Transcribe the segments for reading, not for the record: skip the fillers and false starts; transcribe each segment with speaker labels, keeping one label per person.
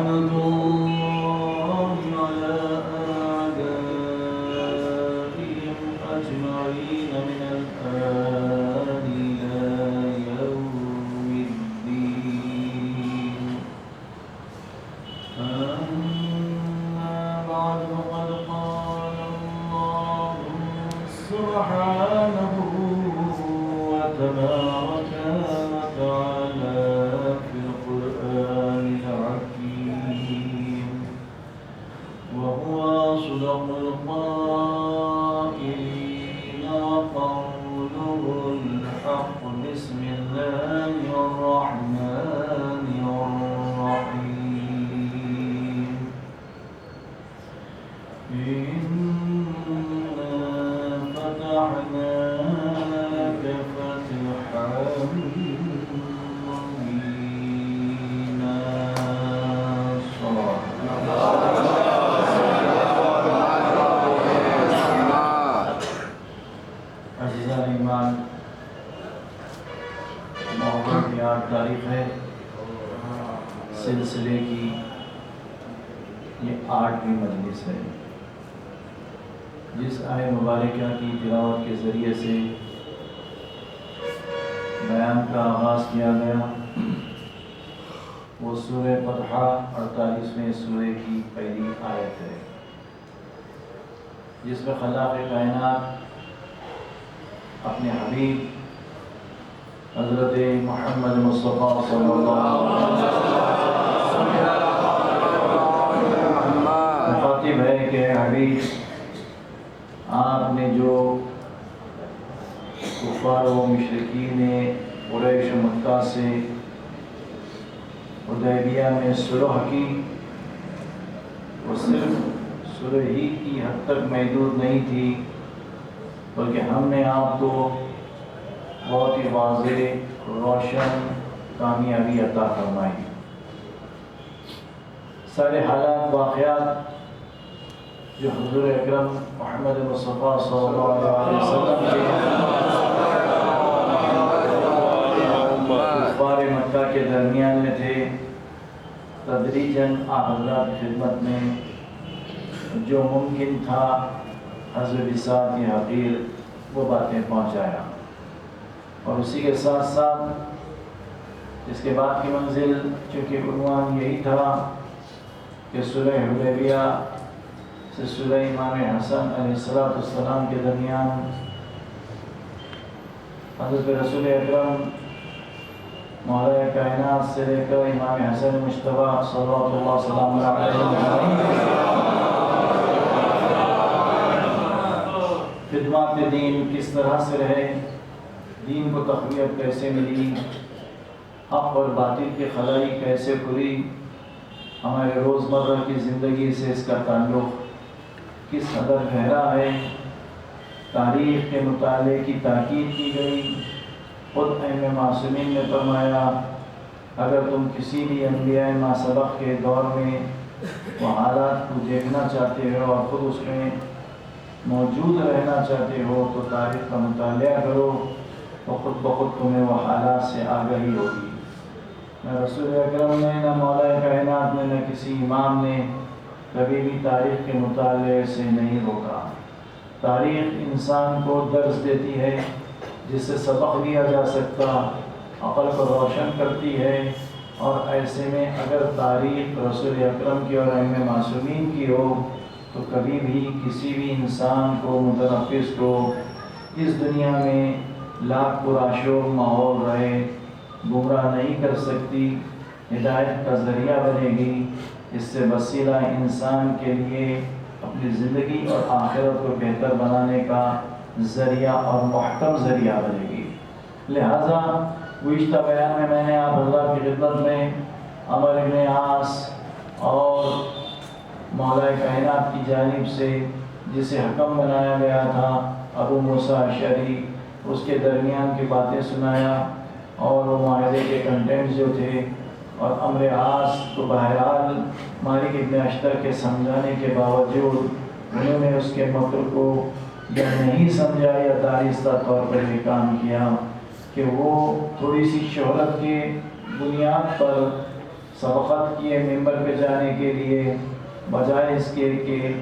Speaker 1: لعنة الله على أعدائهم أجمعين من الآن إلى يوم الدين. أما بعد فقد قال الله سبحانه وتبارك وتعالى في القرآن الحكيم وهو أصدق القائلين وقوله الحق. بسم الله الرحمن الرحيم. إنا فتحنا لك فتحا مبينا. عزیزان ایمان، محرم کی 8 تاریخ ہے سلسلے کی یہ 8ویں مجلس ہے جس آیت مبارکہ کی تلاوت کے ذریعے سے بیان کا آغاز کیا گیا۔ وہ سورہ فتحہ 48ویں سورہ کی پہلی آیت ہے جس میں خلاق کائنات اپنے حبیب حضرت محمد مصطفیٰ صلی اللہ علیہ وسلم مخاطب ہے کہ حبیب آپ نے جو کفار و مشرکین قریش و مکہ سے حدیبیہ میں صلح کی، وہ صرف صلح ہی کی حد تک محدود نہیں تھی بلکہ ہم نے آپ کو بہت ہی واضح روشن کامیابی عطا فرمائی۔ سارے حالات واقعات جو حضور اکرم محمد مصطفیٰ صلی اللہ علیہ وسلم کے کفار مکہ کے درمیان میں تھے، تدریجاً آپ حضرات کی خدمت میں جو ممکن تھا حضرت بساط کی حقیر وہ باتیں پہنچایا، اور اسی کے ساتھ ساتھ اس کے بعد کی منزل چونکہ عنوان یہی تھا کہ صلح حدیبیہ سے صلح امام حسن علیہ السلام کے درمیان حضرت رسول اکرم مولا کائنات سے لے کر امام حسن مجتبیٰ صلوات اللہ وسلم علیہ خدمات دین کس طرح سے رہے، دین کو تقویت کیسے ملی، حق اور باطل کی خلائی کیسے کھلی، ہمارے روزمرہ کی زندگی سے اس کا تعلق کس قدر گہرا ہے، تاریخ کے مطالعے کی تاکید کی گئی۔ خود ائمہ معصومین نے فرمایا اگر تم کسی بھی انبیاء ما سبق کے دور میں وہ حالات کو دیکھنا چاہتے ہو اور خود اس میں موجود رہنا چاہتے ہو تو تاریخ کا مطالعہ کرو تو خود بخود تمہیں وہ حالات سے آگاہی ہوگی۔ نہ رسول اکرم نے، نہ مولا کائنات نے، نہ کسی امام نے کبھی بھی تاریخ کے مطالعے سے نہیں روکا۔ تاریخ انسان کو درس دیتی ہے جس سے سبق لیا جا سکتا، عقل کو روشن کرتی ہے، اور ایسے میں اگر تاریخ رسول اکرم کی اور ائمہ معصومین کی ہو تو کبھی بھی کسی بھی انسان کو، متنفس کو اس دنیا میں لاکھ پرآشوب ماحول رہے گمراہ نہیں کر سکتی، ہدایت کا ذریعہ بنے گی۔ اس سے وسیلہ انسان کے لیے اپنی زندگی اور آخرت کو بہتر بنانے کا ذریعہ اور محکم ذریعہ بنے گی۔ لہٰذا گزشتہ بیان میں میں نے آپ حضرات کی خدمت میں عمرو بن عاص اور مولا کائنات کی جانب سے جسے حکم بنایا گیا تھا ابو موسیٰ اشعری، اس کے درمیان کی باتیں سنایا اور وہ معاہدے کے کنٹینٹس جو تھے، اور عمرو عاص کو بہرحال مالک ابن اشتر کے سمجھانے کے باوجود انہوں نے اس کے مکر کو یا نہیں سمجھا یا دانستہ طور پر یہ کام کیا کہ وہ تھوڑی سی شہرت کے بنیاد پر سبقت کیے ممبر پہ جانے کے لیے، بجائے اس کے کہ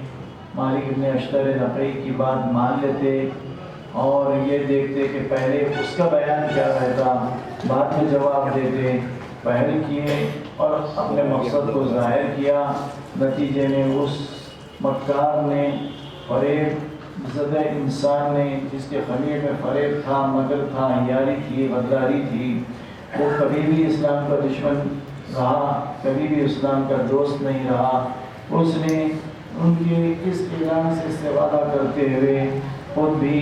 Speaker 1: مالک ابن اشتر نقی کی بات مان لیتے اور یہ دیکھتے کہ پہلے اس کا بیان کیا رہتا، بعد میں جواب دیتے، پہل کیے اور اپنے مقصد کو ظاہر کیا۔ نتیجے میں اس مکار نے، فریب زدہ انسان نے، جس کے خمیر میں فریب تھا، مکر تھا، عیاری تھی، غداری تھی، وہ کبھی بھی اسلام کا دشمن رہا، کبھی بھی اسلام کا دوست نہیں رہا۔ اس نے ان کے اس اعلان سے استفادہ کرتے ہوئے خود بھی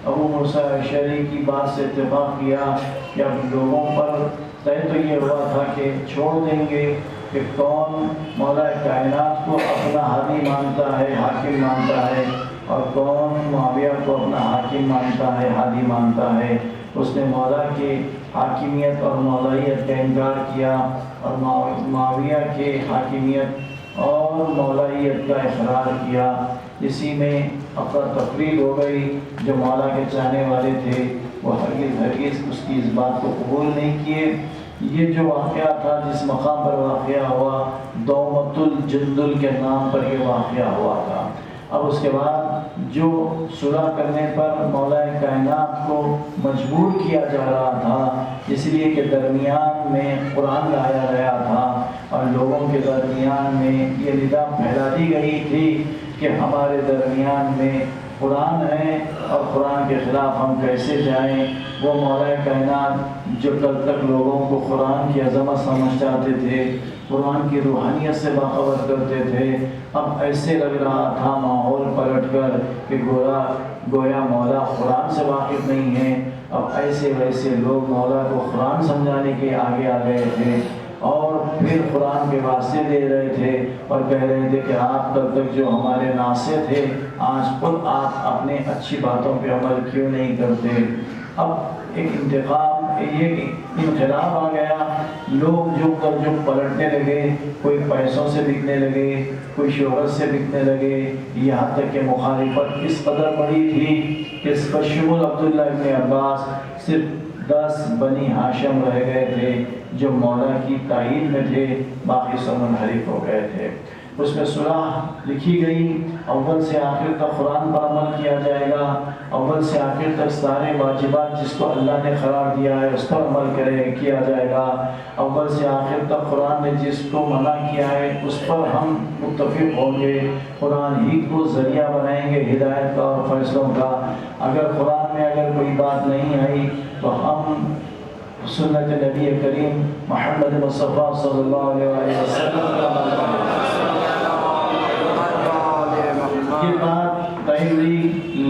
Speaker 1: ابو موسیٰ اشعری کی بات سے اتفاق کیا کہ اب لوگوں پر طے تو یہ ہوا تھا کہ چھوڑ دیں گے کہ کون مولا کائنات کو اپنا ہادی مانتا ہے، حاکم مانتا ہے، اور کون معاویہ کو اپنا حاکم مانتا ہے، ہادی مانتا ہے۔ اس نے مولا کی حاکمیت اور مولائیت کا انکار کیا اور معاویہ کے حاکمیت اور مولائیت کا اقرار کیا۔ اسی میں افراتفری ہو گئی۔ جو مولا کے چاہنے والے تھے وہ ہرگز اس کی اس بات کو قبول نہیں کیے۔ یہ جو واقعہ تھا، جس مقام پر واقعہ ہوا، دومت الجندل کے نام پر یہ واقعہ ہوا تھا۔ اب اس کے بعد جو صلح کرنے پر مولا کائنات کو مجبور کیا جا رہا تھا، اس لیے کہ درمیان میں قرآن لایا گیا تھا اور لوگوں کے درمیان میں یہ ندا پھیلا دی گئی تھی کہ ہمارے درمیان میں قرآن ہے اور قرآن کے خلاف ہم کیسے جائیں۔ وہ مولا کائنات جو کل تک لوگوں کو قرآن کی عظمت سمجھ جاتے تھے، قرآن کی روحانیت سے باخبر کرتے تھے، اب ایسے لگ رہا تھا ماحول پلٹ کر کہ گویا مولا قرآن سے واقف نہیں ہے۔ اب ایسے ویسے لوگ مولا کو قرآن سمجھانے کے آگے آ گئے تھے اور پھر قرآن کے واسطے دے رہے تھے اور کہہ رہے تھے کہ آپ کل تک جو ہمارے ناصح تھے، آج خود آپ اپنے اچھی باتوں پہ عمل کیوں نہیں کرتے۔ اب ایک انقلاب آ گیا، لوگ جو پلٹنے لگے، کوئی پیسوں سے بکنے لگے، کوئی شہرت سے بکنے لگے، یہاں تک کہ مخالفت اس قدر بڑی تھی کہ بشمول عبداللہ ابن عباس صرف 10 بنی ہاشم رہ گئے تھے جو مولا کی تائید میں تھے، باقی سب منحرف ہو گئے تھے۔ اس میں صلح لکھی گئی، اول سے آخر تک قرآن پر عمل کیا جائے گا، اول سے آخر تک سارے واجبات جس کو اللہ نے قرار دیا ہے اس پر عمل کیا جائے گا، اول سے آخر تک قرآن نے جس کو منع کیا ہے اس پر ہم متفق ہوں گے، قرآن ہی کو ذریعہ بنائیں گے ہدایت کا اور فیصلوں کا۔ اگر قرآن میں کوئی بات نہیں آئی تو ہم سنت نبی کریم محمد مصطفیٰ صلی اللہ علیہ وسلم کا یہ بات طے ہوئی،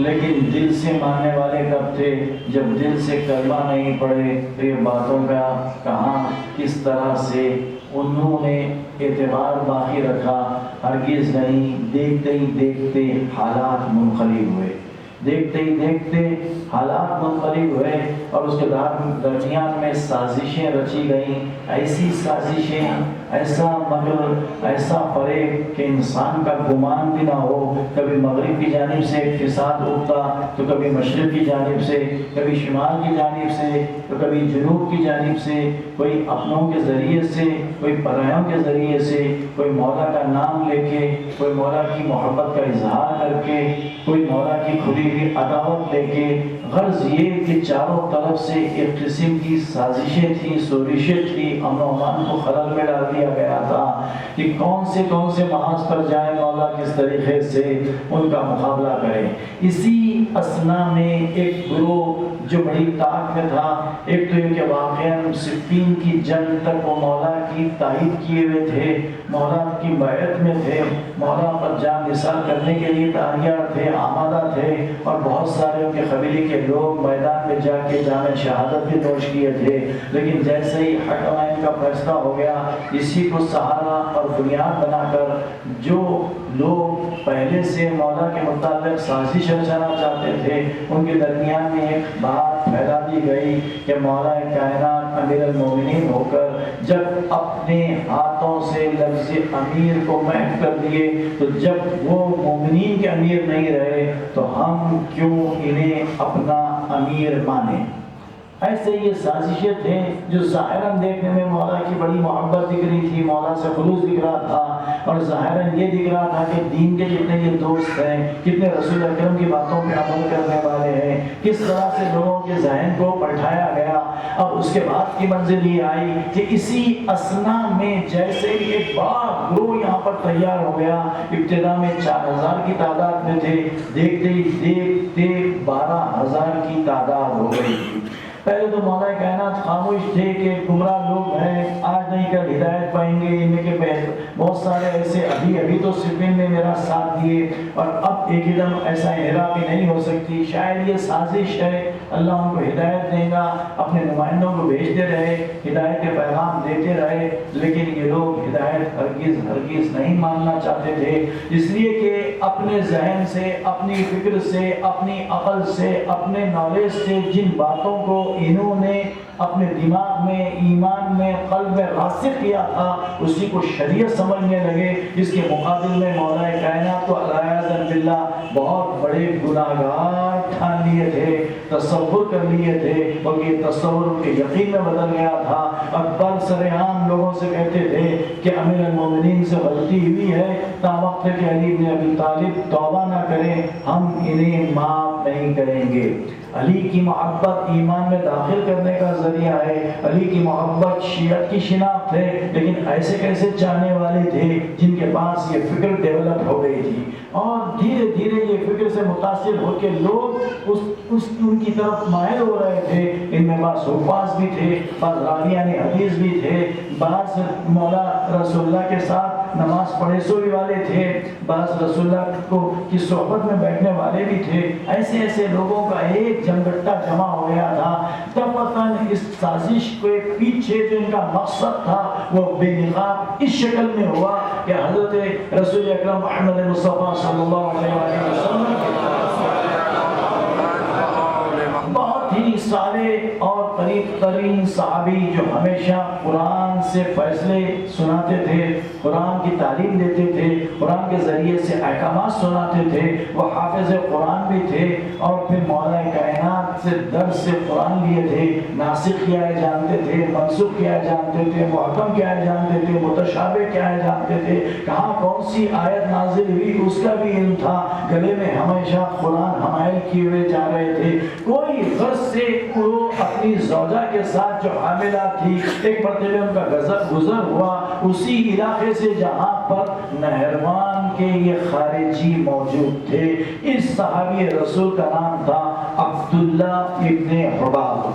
Speaker 1: لیکن دل سے ماننے والے کب تھے؟ جب دل سے کلمہ نہیں پڑے تو یہ باتوں کا کہاں کس طرح سے انہوں نے اعتبار باقی رکھا؟ ہرگز نہیں۔ دیکھتے ہی دیکھتے حالات منقلب ہوئے، دیکھتے ہی دیکھتے حالات منقلب ہوئے اور اس کے درمیان میں سازشیں رچی گئیں، ایسی سازشیں، ایسا مکر، ایسا فریب کہ انسان کا گمان بھی نہ ہو۔ کبھی مغرب کی جانب سے ایک فساد اٹھتا تو کبھی مشرق کی جانب سے، کبھی شمال کی جانب سے تو کبھی جنوب کی جانب سے، کوئی اپنوں کے ذریعے سے، کوئی پرایوں کے ذریعے سے، کوئی مولا کا نام لے کے، کوئی مولا کی محبت کا اظہار کر کے، کوئی مولا کی کھلی ہوئی عداوت لے کے۔ غرض یہ کہ چاروں طرف سے ایک قسم کی سازشیں تھیں، سازشیں تھیں، امن و امان کو خلل میں ڈال دیا گیا تھا کہ کون سے محاذ پر جائیں، مولا کس طریقے سے ان کا مقابلہ کریں۔ اسی اثنا میں ایک گروہ جو بڑی طاقت میں تھا، ایک تو یہ کہ واقعاً صفین کی جنگ تک وہ مولا کی تائید کیے ہوئے تھے، مولا کی بیعت میں تھے، مولا پر جان نثار کرنے کے لیے تیار تھے، آمادہ تھے، اور بہت سارے ان کے قبیلے کے لوگ میدان میں جا کے جام شہادت بھی نوش کیے تھے۔ لیکن جیسے ہی حکمائن کا فیصلہ ہو گیا، اسی کو سہارا اور بنیاد بنا کر جو لوگ پہلے سے مولا کے متعلق سازش رچانا چاہتے تھے، ان کے درمیان میں ایک بات پھیلا دی گئی کہ مولا کائنات امیر المومنین ہو کر جب اپنے ہاتھوں سے لفظ امیر کو محو کر دیے، تو جب وہ مومنین کے امیر نہیں رہے تو ہم کیوں انہیں اپنا امیر مانیں؟ ایسے یہ سازشیں تھے جو ظاہراً دیکھنے میں مولا کی بڑی محبت دکھ رہی تھی، مولا سے خلوص دکھ رہا تھا، اور ظاہراً یہ دکھ رہا تھا کہ دین کے جتنے یہ دوست ہیں، کتنے رسول اکرم کی باتوں پہ عمل کرنے والے ہیں، کس طرح سے لوگوں کے ذہن کو پلٹایا گیا۔ اب اس کے بعد کی منزل یہ آئی کہ اسی اثنا میں جیسے ایک بڑا گروہ یہاں پر تیار ہو گیا۔ ابتدا میں 4000 کی تعداد میں تھے، دیکھتے ہی دیکھتے 12000 کی تعداد ہو گئی۔ پہلے تو مولا کائنات خاموش تھے کہ گمراہ لوگ ہیں، آج نہیں کل ہدایت پائیں گے، ان میں کے بہت سارے ایسے ابھی تو صرفین نے میرا ساتھ دیے اور اب ایک دم ایسا انحرافی نہیں ہو سکتی، شاید یہ سازش ہے، اللہ ان کو ہدایت دے گا، اپنے نمائندوں کو بھیجتے رہے، ہدایت کے پیغام دیتے رہے، لیکن یہ لوگ ہدایت ہرگز نہیں ماننا چاہتے تھے، اس لیے کہ اپنے ذہن سے، اپنی فکر سے، اپنی عقل سے، اپنے نالج سے جن باتوں کو انہوں نے اپنے دماغ میں، ایمان میں، قلب میں راسخ کیا تھا، اسی کو شریعت سمجھنے لگے، جس کے مقابل میں مولا کائنات کو علیہ باللہ بہت بڑے گناہگار ٹھان لیے تھے، تصور کر لیے تھے، اور یہ تصور ان کے یقین میں بدل گیا تھا۔ اکبر سرعام لوگوں سے کہتے تھے کہ امیر المومنین سے غلطی ہوئی ہے، تا وقت کہ علی بن ابی طالب توبہ نہ کریں ہم انہیں معاف نہیں کریں گے۔ علی کی محبت ایمان میں داخل کرنے کا ذریعہ ہے، علی کی محبت شیعت کی شناخت ہے، لیکن ایسے کیسے چاہنے والے تھے جن کے پاس یہ فکر ڈیولپ ہو گئی تھی، اور دھیرے دھیرے یہ فکر سے متاثر ہو کے لوگ ان کی طرف مائل ہو رہے تھے۔ ان میں بعض حفاظ بھی تھے، بعض راویان حدیث بھی تھے، بعض مولا رسول اللہ کے ساتھ نماز پڑھے سوئی والے تھے، بعض رسول اللہ کی صحبت میں بیٹھنے والے بھی تھے۔ ایسے ایسے لوگوں کا ایک جمگٹا جمع ہو گیا تھا۔ دفعتاً اس سازش کے پیچھے جو ان کا مقصد تھا وہ بے نقاب اس شکل میں ہوا کہ حضرت رسول اکرم محمد مصطفیٰ صلی اللہ علیہ وسلم بہت ہی سارے اور قریب ترین صحابی جو ہمیشہ قرآن سے فیصلے سناتے تھے، قرآن کی تعلیم دیتے تھے، قرآن کے ذریعے سے احکامات سناتے تھے، وہ حافظ قرآن بھی تھے، اور پھر مولا کائنات سے درس سے قرآن لیے تھے، ناسخ کیا ہے جانتے تھے، منسوخ کیا ہے جانتے تھے، محکم کیا ہے جانتے تھے، متشابہ کیا ہے جانتے تھے، کہاں کون سی آیت نازل ہوئی اس کا بھی علم تھا، گلے میں ہمیشہ قرآن حمائل کیے ہوئے جا رہے تھے۔ کوئی غرض سے وہ اپنی زوجہ کے ساتھ جو حاملہ تھی، ایک مرتبہ ان کا گزر ہوا اسی علاقے سے جہاں پر نہروان کے یہ خارجی موجود تھے۔ اس صحابی رسول کا نام تھا عبداللہ ابن حباب۔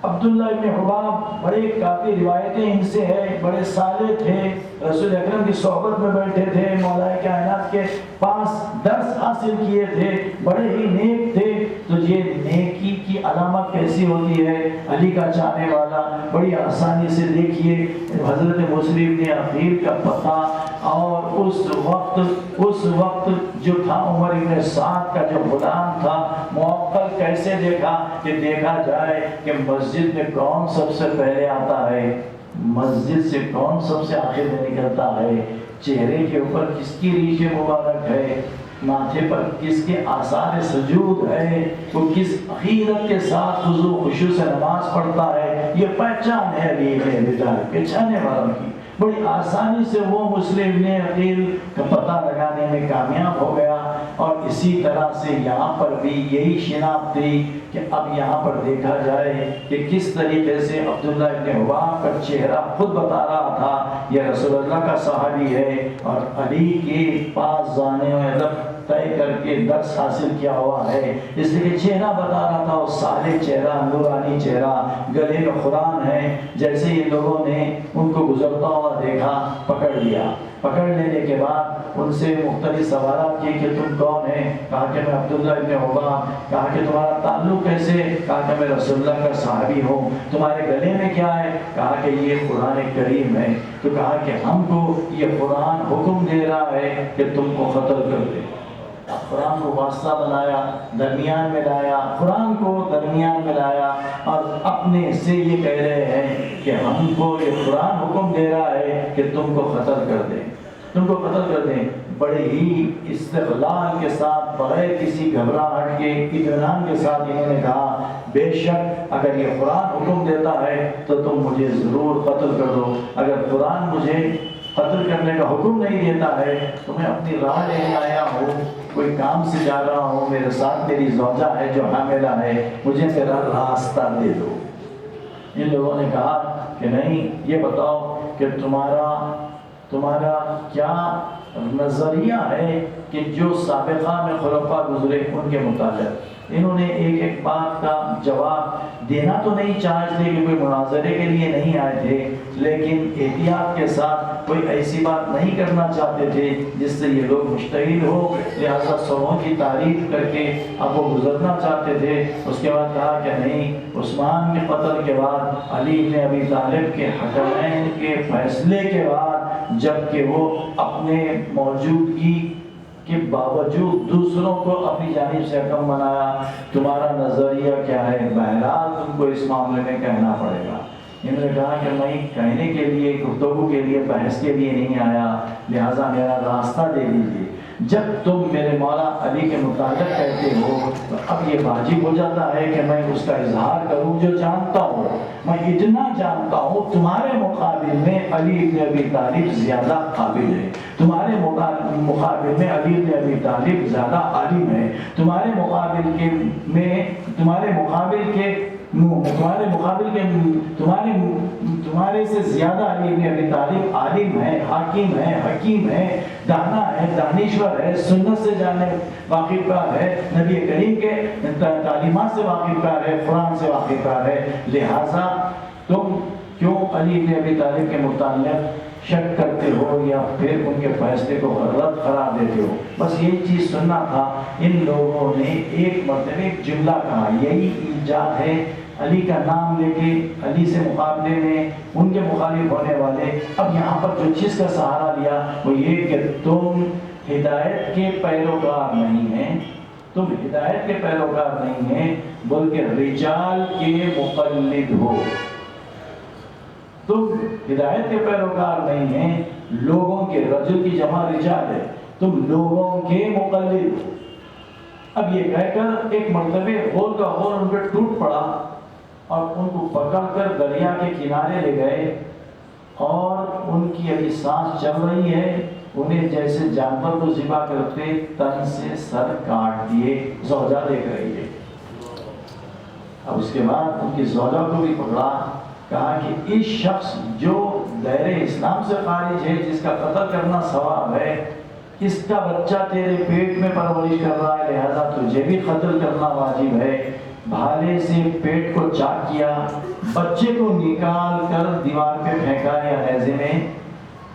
Speaker 1: عبداللہ ابن حباب بڑے کافی روایتیں ان سے ہے، بڑے صالح تھے، رسول اکرم کی صحبت میں بیٹھے تھے، مولا کائنات کے پاس درس حاصل کیے تھے، بڑے ہی نیک تھے۔ تو یہ نیکی کی علامت کیسی ہوتی ہے؟ علی کا چاہنے والا بڑی آسانی سے دیکھیے حضرت مسلم بن عقیل کا پتہ، اور اس وقت جو تھا عمر بن سعد کا جو غلام تھا، موکل کیسے دیکھا کہ دیکھا جائے کہ مسجد میں کون سب سے پہلے آتا ہے، مسجد سے کون سب سے آخر میں نکلتا ہے، چہرے کے اوپر کس کی ریش مبارک ہے، ماتھے پر کس کے آثار سجود ہے، وہ کس غیرت کے ساتھ خضوع خشوع سے نماز پڑھتا ہے، یہ پہچان ہے علی بن ابی طالب پہچانے والوں کی۔ بڑی آسانی سے وہ مسلم ابن عقیل کا پتہ لگانے میں کامیاب ہو گیا، اور اسی طرح سے یہاں پر بھی یہی شناخت تھی کہ اب یہاں پر دیکھا جائے کہ کس طریقے سے عبداللہ ابن حباب کا چہرہ خود بتا رہا تھا یہ رسول اللہ کا صحابی ہے، اور علی کے پاس جانے میں طے کر کے درس حاصل کیا ہوا ہے، اس لیے چہرہ بتا رہا تھا، وہ صالح چہرہ، نورانی چہرہ، گلے میں قرآن ہے۔ جیسے ہی لوگوں نے ان کو گزرتا ہوا دیکھا، پکڑ لیا، پکڑ لینے کے بعد ان سے مختلف سوالات کیے کہ تم کون ہیں؟ کہا کہ میں عبداللہ ابن حباب۔ کہا کہ تمہارا تعلق کیسے؟ کہا کہ میں رسول اللہ کا صحابی ہوں۔ تمہارے گلے میں کیا ہے؟ کہا کہ یہ قرآن کریم ہے۔ تو کہا کہ ہم کو یہ قرآن حکم دے رہا ہے کہ تم کو قتل کر دے۔ قرآن کو واسطہ بنایا، درمیان میں لایا، قرآن کو درمیان میں لایا، اور اپنے سے یہ کہہ رہے ہیں کہ ہم کو یہ قرآن حکم دے رہا ہے کہ تم کو قتل کر دے۔ تم کو قتل کر دیں۔ بڑے ہی استقلال کے ساتھ، بغیر کسی گھبراہٹ کے، اطمینان کے ساتھ انہوں نے کہا بے شک اگر یہ قرآن حکم دیتا ہے تو تم مجھے ضرور قتل کر دو، اگر قرآن مجھے قتل کرنے کا حکم نہیں دیتا ہے تو میں اپنی راہ لینے آیا ہوں، کوئی کام سے جا رہا ہوں، میرے ساتھ میری زوجہ ہے جو حاملہ ہے، مجھے میرا راستہ دے دو۔ ان لوگوں نے کہا کہ نہیں، یہ بتاؤ کہ تمہارا کیا نظریہ ہے کہ جو سابقہ میں خلفاء گزرے ان کے متعلق۔ انہوں نے ایک ایک بات کا جواب دینا تو نہیں چاہتے کہ کوئی مناظرے کے لیے نہیں آئے تھے، لیکن احتیاط کے ساتھ کوئی ایسی بات نہیں کرنا چاہتے تھے جس سے یہ لوگ مشتعل ہو، لہذا سبوں کی تعریف کر کے اب وہ گزرنا چاہتے تھے۔ اس کے بعد کہا کہ نہیں، عثمان کے قتل کے بعد، علی بن ابی طالب کے حکمین کے فیصلے کے بعد، جب کہ وہ اپنے موجودگی کے باوجود دوسروں کو اپنی جانب سے حکم بنایا، تمہارا نظریہ کیا ہے؟ بہرحال تم کو اس معاملے میں کہنا پڑے گا۔ انہوں نے کہا کہ میں کہنے کے لیے، گفتگو کے لیے، بحث کے لیے نہیں آیا، لہٰذا میرا راستہ دے دیجیے۔ جب تم میرے مولا علی کے متعلق کہتے ہو تو اب یہ واجب ہو جاتا ہے کہ میں اس کا اظہار کروں جو جانتا ہوں۔ میں اتنا جانتا ہوں تمہارے مقابل میں علی بن ابی طالب زیادہ قابل ہے، تمہارے مقابل میں علی بن ابی طالب زیادہ عالم ہے، تمہارے سے زیادہ علی بن ابی طالب عالم ہے، حاکم ہے، حکیم ہے، دانا ہے، دانشور ہے، سنت سے جاننے واقف کار ہے، نبی کریم کے تعلیمات سے واقف کار ہے، قرآن سے واقف کار ہے، لہٰذا تم کیوں علی بن ابی طالب کے متعلق شک کرتے ہو یا پھر ان کے فیصلے کو غلط قرار دیتے ہو؟ بس یہی چیز سننا تھا۔ ان لوگوں نے ایک مرتبہ ایک جملہ کہا، یہی ایجاد ہے علی کا نام لے کے علی سے مقابلے میں ان کے مخالف ہونے والے۔ اب یہاں پر جو چیز کا سہارا لیا وہ یہ کہ تم ہدایت کے پیروکار نہیں ہیں، تم ہدایت کے پیروکار نہیں ہیں بلکہ رجال کے مقلد ہو۔ تم ہدایت کے پیروکار نہیں ہیں، لوگوں کے، رجل کی جمع رجال ہے، تم لوگوں کے مقلد۔ اب یہ کہہ کر ایک مرتبہ غول کا غول ان پہ ٹوٹ پڑا اور ان کو پکڑ کر دریا کے کنارے لے گئے، اور ان کی ابھی سانس چل رہی ہے، انہیں جیسے جانور کو ذبح کرتے تن سے سر کاٹ دیے۔ زوجہ دیکھ رہی ہے۔ اب اس کے بعد ان کی زوجہ کو بھی پکڑا، کہا کہ اس شخص جو دائرہ اسلام سے خارج ہے، جس کا قتل کرنا ثواب ہے، اس کا بچہ تیرے پیٹ میں پرورش کر رہا ہے، لہذا تجھے بھی قتل کرنا واجب ہے۔ بھالے سے پیٹ کو چاک کیا، بچے کو نکال کر دیوار پہ پھینکا یا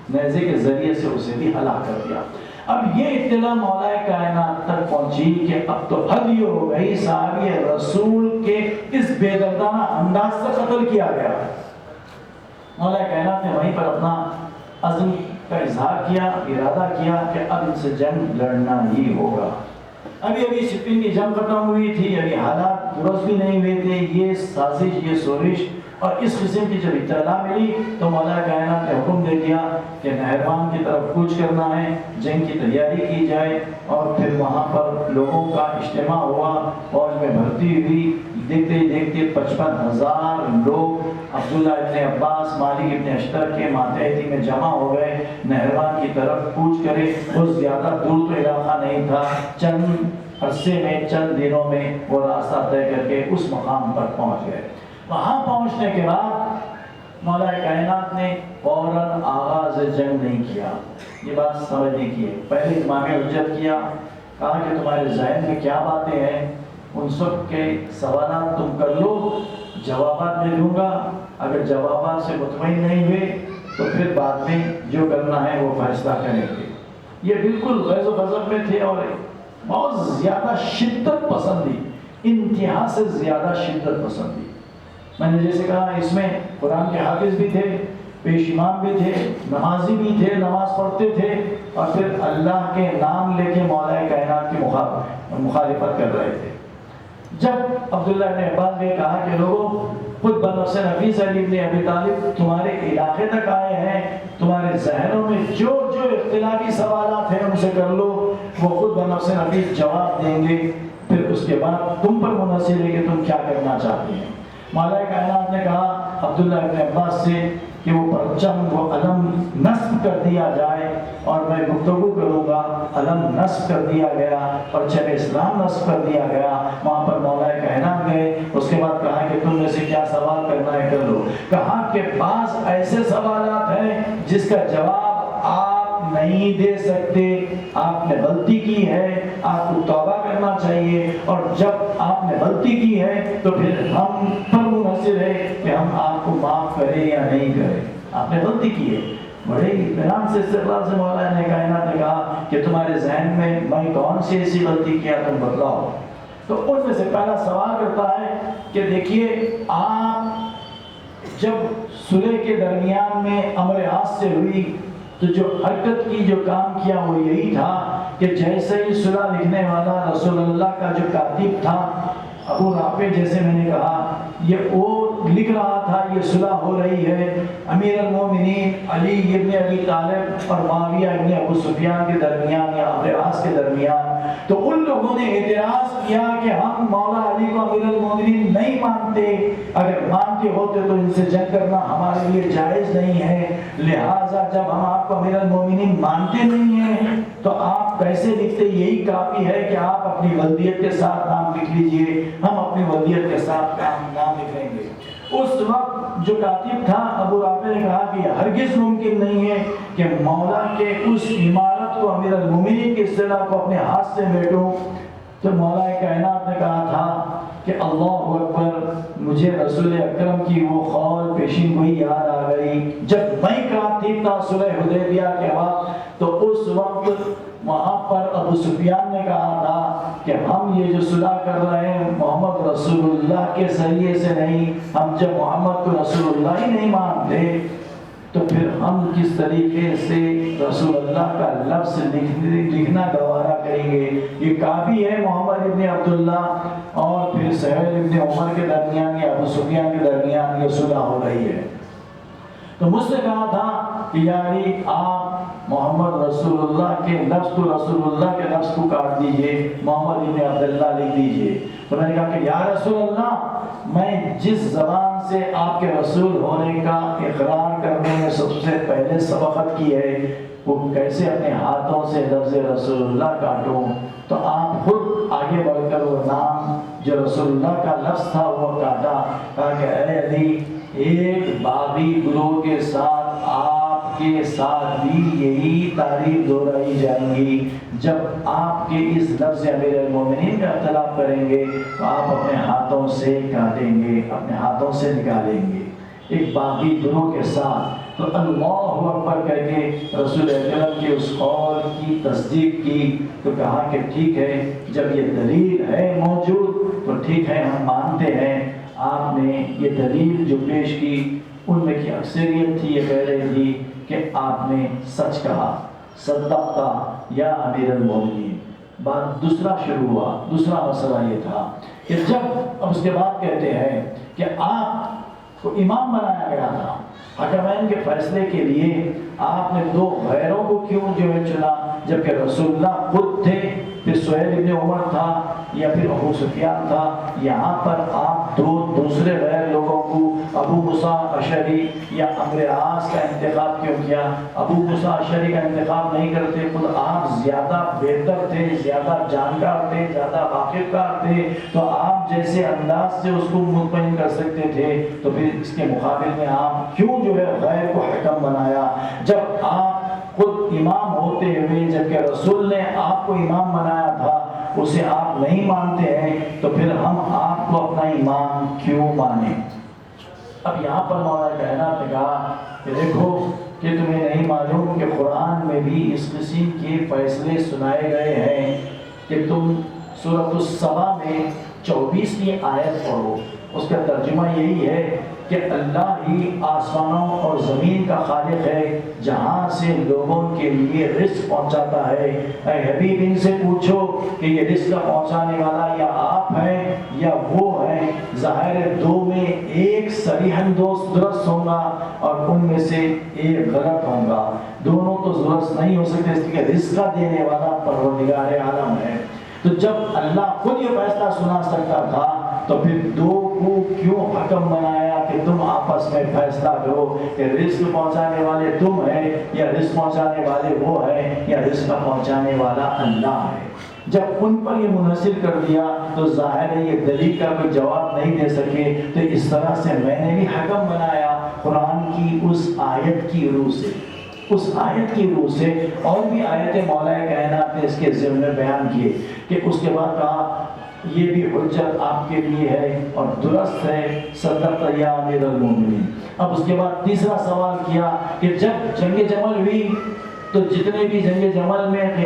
Speaker 1: نیزے کے ذریعے سے اسے بھی ہلاک کر دیا۔ اب یہ اطلاع مولا کائنات تک پہنچی کہ اب تو حد ہی ہو گئی، صحابی رسول کے اس بے دردانہ انداز سے قتل کیا گیا۔ مولا کائنات نے وہیں پر اپنا عزم کا اظہار کیا، ارادہ کیا کہ اب ان سے جنگ لڑنا ہی ہوگا۔ ابھی صفین کی جنگ ختم ہوئی تھی، ابھی حالات درست بھی نہیں ہوئے تھے، یہ سازش، یہ سورش اور اس قسم کی جب اطلاع ملی تو مولا کائنات نے حکم دے دیا کہ نہروان کی طرف کوچ کرنا ہے، جنگ کی تیاری کی جائے، اور پھر وہاں پر لوگوں کا اجتماع ہوا، فوج میں بھرتی ہوئی، دیکھتے ہی دیکھتے 55,000 لوگ عبداللہ ابن عباس، مالک ابن اشتر کے ماتحتی میں جمع ہو گئے، نہروان کی طرف کوچ کرے۔ بہت زیادہ دور تو علاقہ نہیں تھا، چند عرصے میں، چند دنوں میں وہ راستہ طے کر کے اس مقام پر پہنچ گئے۔ وہاں پہنچنے کے بعد مولا کائنات نے فوراً آغاز جنگ نہیں کیا۔ یہ بات سمجھنے کی ہے۔ پہلے امام حجت کیا، کہا کہ تمہارے ذہن میں کیا باتیں ہیں ان سب کے سوالات تم کر لو، جوابات میں دوں گا، اگر جوابات سے مطمئن نہیں ہوئے تو پھر بعد میں جو کرنا ہے وہ فیصلہ کریں گے۔ یہ بالکل غیظ و غضب میں تھے اور بہت زیادہ شدت پسندی، انتہا سے زیادہ شدت پسندی۔ میں نے جیسے کہا اس میں قرآن کے حافظ بھی تھے، پیش امام بھی تھے، نمازی بھی تھے، نماز پڑھتے تھے، اور پھر اللہ کے نام لے کے مولا کائنات کی مخالفت کر رہے تھے۔ جب عبداللہ نے عباس نے کہا کہ لوگوں خود بنفس نفیس علی بن ابی طالب تمہارے علاقے تک آئے ہیں، تمہارے ذہنوں میں جو جو اختلافی سوالات ہیں ان سے کر لو، وہ خود بنفس نفیس جواب دیں گے، پھر اس کے بعد تم پر منحصر ہے کہ تم کیا کرنا چاہتے ہیں۔ مولا کائنات نے کہا عبداللہ ابن عباس سے کہ وہ پرچم، وہ علم نصب کر دیا جائے، اور میں گفتگو کروں گا۔ علم نصب کر دیا گیا، پرچم اسلام نصب کر دیا گیا، وہاں پر مولا کائنات گئے۔ اس کے بعد کہا کہ تم میں سے کیا سوال کرنا ہے کر لو۔ کہا کہ بعض ایسے سوالات ہیں جس کا جواب آپ نہیں دے سکتے، آپ نے غلطی کی ہے، آپ کو توبہ کرنا چاہیے، اور جب آپ نے غلطی کی ہے تو پھر ہم پر منحصر ہے کہ ہم آپ کو معاف کریں یا نہیں کریں۔ آپ نے غلطی کی ہے، بڑے اطمینان سے استقلال سے مولانا کائنات نے کہا کہ تمہارے ذہن میں کون سی ایسی غلطی کیا تم بتلاؤ۔ تو ان میں سے پہلا سوال کرتا ہے کہ دیکھیے، آپ جب صلح کے درمیان میں امر عاص سے ہوئی تو جو حرکت کی، جو کام کیا وہ یہی تھا کہ جیسے ہی صلح لکھنے والا رسول اللہ کا جو کاتب تھا ابو رافع، جیسے میں نے کہا، یہ وہ لکھ رہا تھا یہ صلح ہو رہی ہے امیر المومنین علی ابن ابی طالب اور معاویہ ابن ابو سفیان کے درمیان یا امر عاص کے درمیان، تو ان لوگوں نے اعتراض کیا کہ ہم مولا علی کو امیر المومنین نہیں مانتے، اگر مانتے ہوتے تو ان سے جنگ کرنا ہمارے لیے جائز نہیں ہے، لہٰذا جب ہم آپ کو امیر المومنین مانتے نہیں ہیں تو آپ کیسے لکھتے؟ یہی کافی ہے کہ آپ اپنی ولدیت کے ساتھ نام لکھ لیجئے، ہم اپنی ولدیت کے ساتھ نام لکھیں گے۔ اس وقت جو کاتب تھا ابو رافع نے کہا کہ ہرگز ممکن نہیں ہے کہ مولا کے اس عمارت کو، امیر المومنین کی اصطلاح کو اپنے ہاتھ سے میٹوں۔ تو مولا کائنات نے کہا تھا کہ اللہ اکبر، مجھے رسول اکرم کی وہ قول پیشین گوئی یاد آ گئی، جب میں کاتب تھا صلح حدیبیہ کے وقت، تو اس وقت وہاں پر ابو سفیان نے کہا تھا کہ ہم یہ جو صلح کر رہے ہیں محمد رسول اللہ کے ذریعے سے نہیں، ہم جب محمد کو رسول اللہ ہی نہیں مانتے تو پھر ہم کس طریقے سے رسول اللہ کا لفظ لکھنا گوارا کریں گے؟ یہ کافی ہے محمد ابن عبداللہ اور پھر سہیل ابن عمر کے درمیان یا ابو سفیان کے درمیان یہ صلح ہو رہی ہے۔ تو مجھ سے کہا تھا کہ یعنی آپ محمد رسول اللہ کے لفظ کو، رسول اللہ کے لفظ کو کاٹ دیجئے، محمد ابن عبداللہ لکھ دیجئے۔ تو میں نے کہا کہ یا رسول اللہ، میں جس زبان سے آپ کے رسول ہونے کا اقرار کرنے میں سب سے پہلے سبقت کی ہے، وہ کیسے اپنے ہاتھوں سے لفظ رسول اللہ کاٹوں؟ تو آپ خود آگے بڑھ کر وہ نام جو رسول اللہ کا لفظ تھا وہ کاٹا، کہا کہ اے علی، ایک باغی گروہ کے ساتھ آپ کے ساتھ بھی یہی تعریف دہرائی جائیں گی، جب آپ کے اس لفظ امیر المومنین کا اختلاف کریں گے تو آپ اپنے ہاتھوں سے کاٹیں گے، اپنے ہاتھوں سے نکالیں گے، ایک باغی گروہ کے ساتھ۔ تو اللہ اکبر کہہ کے رسول اکرم کے اس قول کی تصدیق کی، تو کہا کہ ٹھیک ہے، جب یہ دلیل ہے موجود تو ٹھیک ہے، ہم مانتے ہیں۔ آپ نے یہ دلیل جو پیش کی، ان میں کی اکثریت تھی یہ کہہ رہی تھی کہ آپ نے سچ کہا، صدقتا یا امیر المومنین۔ بات دوسرا شروع ہوا، دوسرا مسئلہ یہ تھا کہ جب اب اس کے بعد کہتے ہیں کہ آپ کو امام بنایا گیا تھا، حکمین کے فیصلے کے لیے آپ نے دو غیروں کو کیوں جو ہے چنا، جبکہ رسول اللہ خود تھے، پھر سہیل ابن عمر تھا یا پھر ابو سفیان تھا، یہاں پر آپ دو دوسرے غیر لوگوں کو ابو موسیٰ اشعری یا عمرو عاص کا انتخاب کیوں کیا؟ ابو موسیٰ اشعری کا انتخاب نہیں کرتے، خود آپ زیادہ بہتر تھے، زیادہ جانکار تھے، زیادہ واقف کار تھے، تو آپ جیسے انداز سے اس کو مطمئن کر سکتے تھے، تو پھر اس کے مقابل میں آپ کیوں جو ہے غیر کو حکم بنایا؟ جب آپ خود امام ہوتے ہوئے، جبکہ رسول نے آپ کو امام بنایا تھا، اسے آپ نہیں مانتے ہیں، تو پھر ہم آپ کو اپنا امام کیوں مانیں؟ اب یہاں پر مولا کائنات نے کہا کہ دیکھو کہ تمہیں نہیں معلوم کہ قرآن میں بھی اس قسم کے فیصلے سنائے گئے ہیں کہ تم سورۃ السبا میں 24ویں آیت پڑھو، اس کا ترجمہ یہی ہے کہ اللہ ہی آسمانوں اور زمین کا خالق ہے، جہاں سے لوگوں کے لیے رزق پہنچاتا ہے۔ اے حبیب ان سے پوچھو کہ یہ رزق پہنچانے والا یا آپ ہیں یا وہ ہیں، ظاہر ہے دو میں ایک صریحاً درست ہوگا اور ان میں سے ایک غلط ہوگا، دونوں تو درست نہیں ہو سکتے، اس لیے رزق دینے والا پروردگار عالم ہے۔ تو جب اللہ خود یہ فیصلہ سنا سکتا تھا تو پھر دو کو کیوں حکم بنایا کہ تم آپس میں فیصلہ کرو کہ رزق پہنچانے والے تم ہیں یا رزق پہنچانے والے وہ ہیں یا رزق پہنچانے والا اللہ ہے؟ جب ان پر یہ منحصر کر دیا تو ظاہر ہے یہ دلیل کا کوئی جواب نہیں دے سکے، تو اس طرح سے میں نے بھی حکم بنایا قرآن کی اس آیت کی روح سے، اس آیت کی روح سے، اور بھی آیتیں مولا کائنات نے اس کے ضمن میں بیان کیے کہ اس کے بعد کہا یہ بھی حجت آپ کے لیے ہے اور درست ہے، صدقت یا امیر المومنین۔ اب اس کے بعد تیسرا سوال کیا کہ جب جنگ جمل ہوئی تو جتنے بھی جنگ جمل میں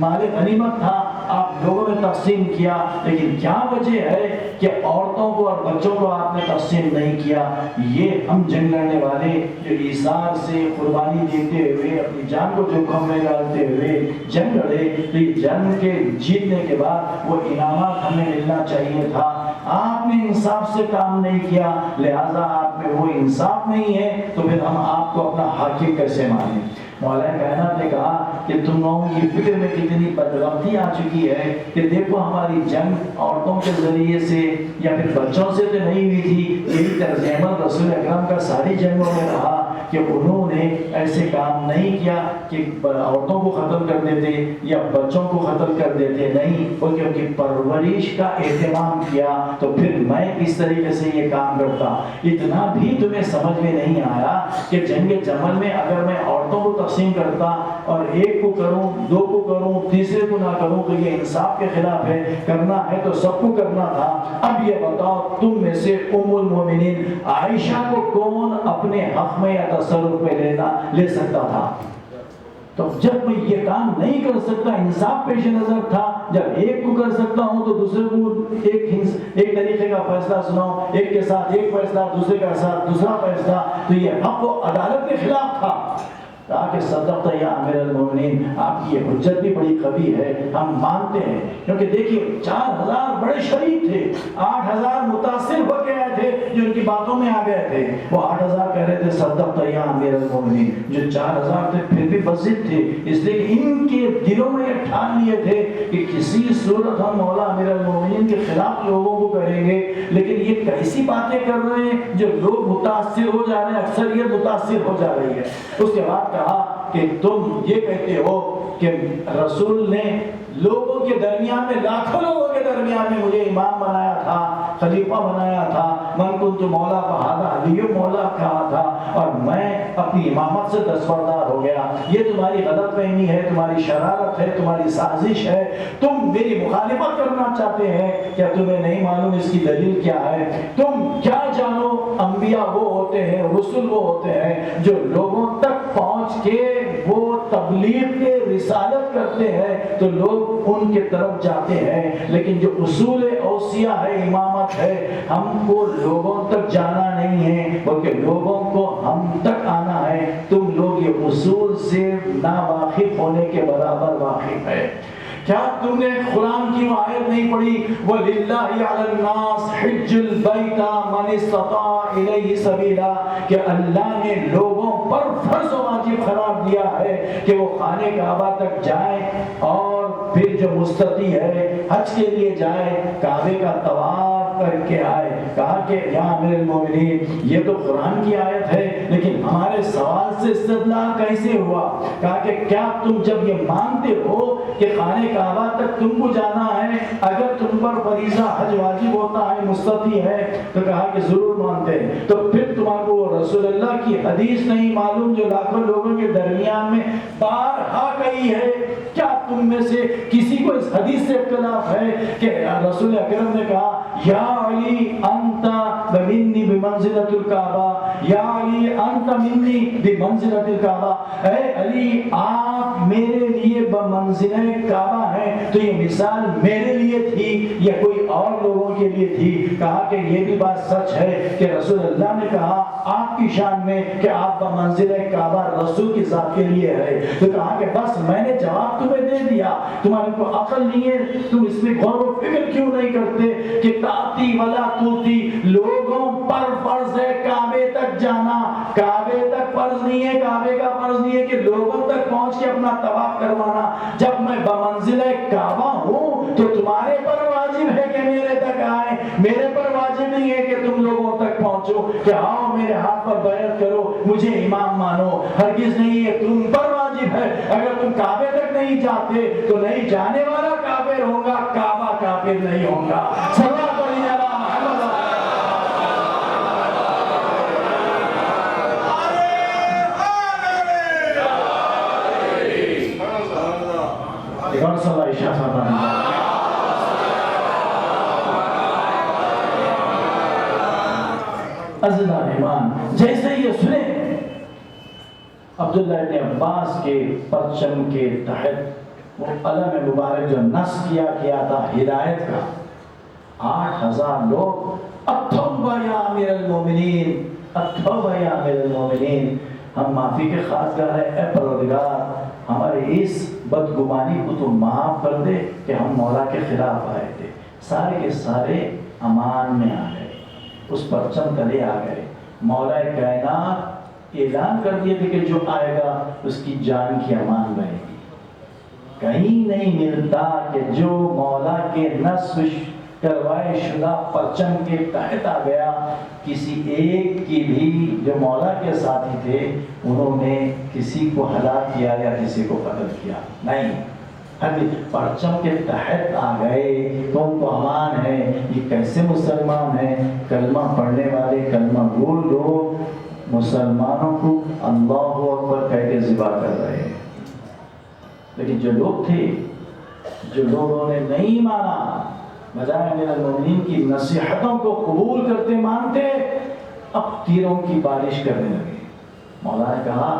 Speaker 1: مال غنیمت تھا آپ لوگوں نے تقسیم کیا، لیکن کیا وجہ ہے کہ عورتوں کو اور بچوں کو آپ نے تقسیم نہیں کیا؟ یہ ہم جنگ لڑنے والے جو ایثار سے قربانی دیتے ہوئے اپنی جان کو جوخم میں ڈالتے ہوئے جنگ لڑے، تو یہ جنگ کے جیتنے کے بعد وہ انعامات ہمیں ملنا چاہیے تھا، آپ نے انصاف سے کام نہیں کیا، لہذا آپ میں وہ انصاف نہیں ہے، تو پھر ہم آپ کو اپنا حاکم کیسے مانیں؟ مولا کائنات نے کہا کہ تم لوگوں کی فکر میں کتنی بدبختی آ چکی ہے کہ دیکھو ہماری جنگ عورتوں کے ذریعے سے یا پھر بچوں سے تو نہیں ہوئی تھی، یہی طرز عمل رسول اکرم کا ساری جنگوں میں رہا کہ انہوں نے ایسے کام نہیں کیا کہ عورتوں کو ختم کر دیتے یا بچوں کو ختم کر دیتے، نہیں، بلکہ ان کی پرورش کا اہتمام کیا۔ تو پھر میں کس طریقے سے یہ کام کرتا؟ اتنا بھی تمہیں سمجھ میں نہیں آیا کہ جنگ جمل میں اگر میں عورتوں کو تقسیم کرتا اور ایک کو کروں، دو کو کروں، تیسرے کو نہ کروں تو یہ انصاف کے خلاف ہے، کرنا ہے تو سب کو کرنا تھا۔ اب یہ بتاؤ تم میں سے ام المومنین عائشہ کو کون اپنے حق میں یا تصرف میں لے سکتا تھا؟ تو جب میں یہ کام نہیں کر سکتا، انصاف پیش نظر تھا، جب ایک کو کر سکتا ہوں تو دوسرے کو ایک طریقے کا فیصلہ سناؤ، ایک کے ساتھ ایک فیصلہ، دوسرے کے ساتھ دوسرا فیصلہ، تو یہ حق و عدالت کے خلاف تھا۔ کہا کہ صدقت یا امیر المومنین، آپ کی یہ حجت بھی بڑی قوی ہے، ہم مانتے ہیں، کیونکہ دیکھیے 4000 بڑے شریک تھے، 8000 متاثر ہو کے آئے تھے جو ان کی باتوں میں آ گئے تھے، وہ 8000 کہہ رہے تھے صدقت یا امیر المومنین، جو 4000 تھے پھر بھی بضد تھے، اس لیے کہ ان کے دلوں میں یہ ٹھان لیے تھے کہ کسی صورت ہم مولا امیر المومنین کے خلاف لوگوں کو کریں گے، لیکن یہ کیسی باتیں کر رہے ہیں جو لوگ متاثر ہو جا رہے ہیں، اکثریت متاثر ہو جا رہی ہے۔ اس کے بعد کہا کہ تم یہ کہتے ہو کہ رسول نے لوگوں کے درمیان میں، لاکھوں لوگوں کے درمیان میں مجھے امام بنایا تھا، خلیفہ بنایا تھا، من کنت مولا فہذا علی مولا کہا تھا، اور میں اپنی امامت سے دستبردار ہو گیا۔ یہ تمہاری غلط فہمی ہے، تمہاری شرارت ہے، تمہاری سازش ہے، تم میری مخالفت کرنا چاہتے ہیں، کیا تمہیں نہیں معلوم اس کی دلیل کیا ہے؟ تم کیا جانو، انبیاء وہ ہوتے ہیں، رسول وہ ہوتے ہیں جو لوگوں تک پہنچ کے وہ تبلیغ کے رسالت کرتے ہیں تو لوگ ان کے طرف جاتے ہیں، لیکن جو اصول اوصیہ ہے، امامت ہے، ہم کو لوگوں تک جانا نہیں ہے بلکہ لوگوں کو ہم تک آنا ہے۔ تم لوگ یہ اصول سے ناواقف ہونے کے برابر واقف ہے۔ کیا تم نے قرآن کی وہ آیت نہیں پڑھی وَلِلَّهِ عَلَى النَّاسِ حِجُّ الْبَيْتَ مَنِ اسْتَطَاعَ إِلَيْهِ سَبِيلًا، کہ اللہ نے لوگوں پر فرض و واجب قرار دیا ہے کہ وہ خانہ کعبہ تک جائیں، اور پھر جو مستطیع ہے حج کے لیے جائے، کعبے کا طواف کر کے آئے۔ کہا کہ یا امیر المومنین یہ تو قرآن کی آیت ہے، لیکن ہمارے سوال سے استدلال کیسے ہوا؟ کہا کہ کیا تم جب یہ مانتے ہو کہ خانہ کعبہ تک تم کو جانا ہے، اگر تم پر فریضہ حج واجب ہوتا ہے، مستطیع ہے، تو کہا کہ ضرور مانتے ہیں، تو پھر تمہارے کو رسول اللہ کی حدیث نہیں معلوم جو لاکھوں لوگوں کے درمیان میں بارہا کہی ہے؟ کیا تم میں سے کسی کو اس حدیث سے اختلاف ہے کہ رسول اکرم نے کہا یا علی انت منی بمنزلۃ الکعبہ، یا علی انت منی بمنزلۃ الکعبہ، اے علی آپ میرے لیے بمنزلہ کعبہ ہیں۔ تو یہ مثال میرے لیے تھی یا کوئی اور لوگوں کے لیے تھی؟ کہا کہ یہ بھی بات سچ ہے کہ رسول اللہ نے کہا آپ کی شان میں کہ آپ بمنزلہ کعبہ رسول کی ذات کے لیے ہے۔ تو کہا کہ بس میں نے جواب تمہیں دے دیا، تمہارے کو عقل نہیں ہے، تم اس میں غور و فکر کیوں نہیں کرتے کہ تاتی ولا توتی، لوگوں پر فرض ہے کعبے تک جانا، کعبے تک فرض نہیں ہے، کعبے کا فرض نہیں ہے کہ لوگوں تک پہنچ کے اپنا طواف کروانا۔ جب میں بمنزلہ کعبہ ہوں تو تمہارے پر واجب ہے کہ میرے تک آئے، میرے پر واجب نہیں ہے کہ تم لوگوں تک پہنچو کہ آؤ میرے ہاتھ پر بیعت کرو مجھے امام مانو، ہرگز نہیں ہے، تم پر واجب ہے۔ اگر تم کعبے تک نہیں جاتے تو نہیں جانے والا کافر ہوگا، کعبہ کافر نہیں ہوگا۔ صلوات علی محمد۔ صلی اللہ علیہ وسلم۔ عزیزان ایمان، جیسے یہ سنیں عبداللہ ابن عباس کے پرچم کے تحت وہ علم مبارک جو نصب کیا تھا ہدایت کا، 8000 لوگ اتوبہ یا امیر المومنین، اتوبہ یا امیر المومنین، ہم معافی کے خواستگار ہیں، اے پروردگار ہمارے اس بدگمانی کو تو معاف کر دے کہ ہم مولا کے خلاف آئے تھے۔ سارے کے سارے امان میں آ گئے، اس پرچم تلے آ گئے۔ مولا کائنات اعلان کر دیا تھا کہ جو آئے گا اس کی جان کی امان رہے گی۔ کہیں نہیں ملتا کہ جو مولا کے نصب کروائے شدہ پرچم کے تحت آ گیا، کسی ایک کی بھی جو مولا کے ساتھی تھے انہوں نے کسی کو ہلاک کیا یا کسی کو قتل کیا نہیں، پرچم کے تحت آ گئے تو ان کو امان ہے۔ یہ کیسے مسلمان ہیں؟ کلمہ پڑھنے والے، کلمہ گو لوگ مسلمانوں کو اللہ اکبر کہہ کے ذبح کر رہے ہیں، لیکن جو لوگ تھے، جو لوگوں نے نہیں مانا، بجائے امیر المومنین کی نصیحتوں کو قبول کرتے مانتے، اب تیروں کی بارش کرنے لگے۔ مولا نے کہا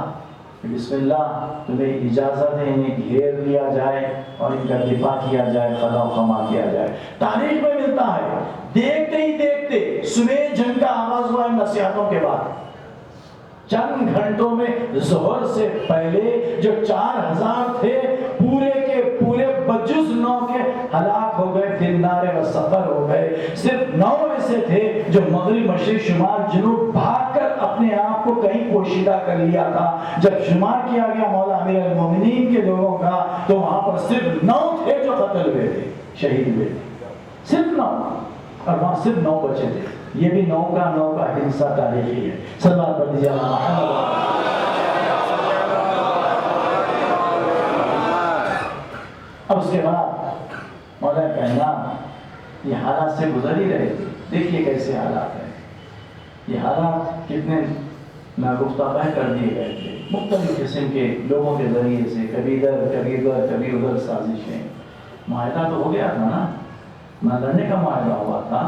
Speaker 1: کہ بسم اللہ، تمہیں اجازت ہے انہیں گھیر لیا جائے اور ان کا دفاع کیا جائے، خلا و خما کیا جائے۔ تاریخ میں ملتا ہے دیکھتے ہی دیکھتے صبح جنگ کا آغاز ہوا ہے نصیحتوں کے بعد، چند گھنٹوں میں ظہر سے پہلے جو 4000 تھے پورے کے پورے بجز 9 کے ہلاک ہو گئے، پھر نارے و سفر ہو گئے۔ صرف 9 ایسے تھے جو مغرب مشرق شمال جنوب بھاگ کر اپنے آپ کو کہیں پوشیدہ کر لیا تھا۔ جب شمار کیا گیا مولا امیر المومنین کے لوگوں کا تو وہاں پر صرف 9 تھے جو قتل ہوئے تھے، شہید ہوئے تھے، صرف 9، اور وہاں صرف 9 بچے تھے۔ یہ بھی 9 کا حصہ تاریخی ہے۔ صلوات علی محمد۔ اب اس کے بعد مولا کائنات یہ حالات سے گزر ہی رہے تھے۔ دیکھیے کیسے حالات ہیں، یہ حالات کتنے ناگفتہ بہ کر دیے گئے تھے مختلف قسم کے لوگوں کے ذریعے سے، کبھی ادھر کبھی ادھر کبھی ادھر سازشیں۔ معاہدہ تو ہو گیا تھا نا، نہ لڑنے کا معاہدہ ہوا تھا،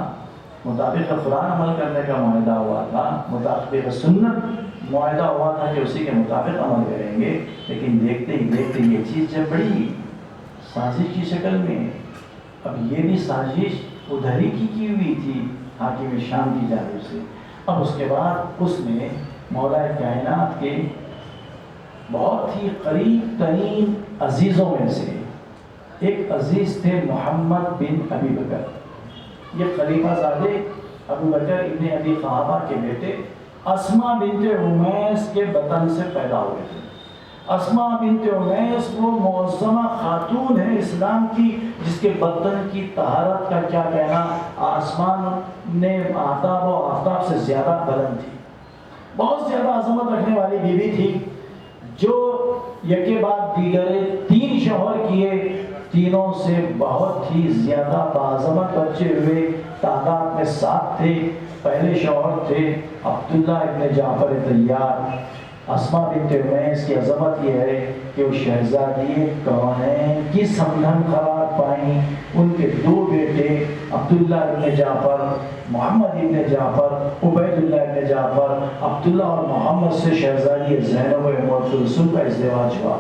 Speaker 1: مطابق قرآن عمل کرنے کا معاہدہ ہوا تھا، مطابق سنت معاہدہ ہوا تھا کہ اسی کے مطابق عمل کریں گے، لیکن دیکھتے ہی دیکھتے یہ چیز جب بڑی سازش کی شکل میں، اب یہ بھی سازش ادھر ہی کی ہوئی تھی حاکم شام کی جانب سے۔ اب اس کے بعد اس نے مولا کائنات کے بہت ہی قریب ترین عزیزوں میں سے ایک عزیز تھے محمد بن ابی بکر، یہ خلیفہ زادے ابو بکر ابن ابی قحافہ کے بیٹے اسما بنت امیس کے بطن سے پیدا ہوئے تھے۔ اسما بنت امیس وہ معظمہ خاتون ہے اسلام کی، جس کے بطن کی طہارت کا کیا کہنا، آسمان نے آفتاب و آفتاب سے زیادہ بلند تھی، بہت زیادہ عظمت رکھنے والی بیوی تھی، جو یکے بعد دیگر 3 شوہر کیے، تینوں سے بہت ہی زیادہ باعظمت بچے ہوئے، تعداد میں 7 تھے۔ پہلے شوہر تھے عبداللہ ابن جعفر طیار، اسما بنت امیس کی عظمت یہ ہے کہ وہ شہزادی کونین کی سمندھن قرار پائیں. ان کے 2 بیٹے عبداللہ ابن جعفر، محمد ابن جعفر، عبید اللہ ابن جعفر، عبداللہ اور محمد سے شہزادی زینب و ام کلثوم کا ازدواج ہوا.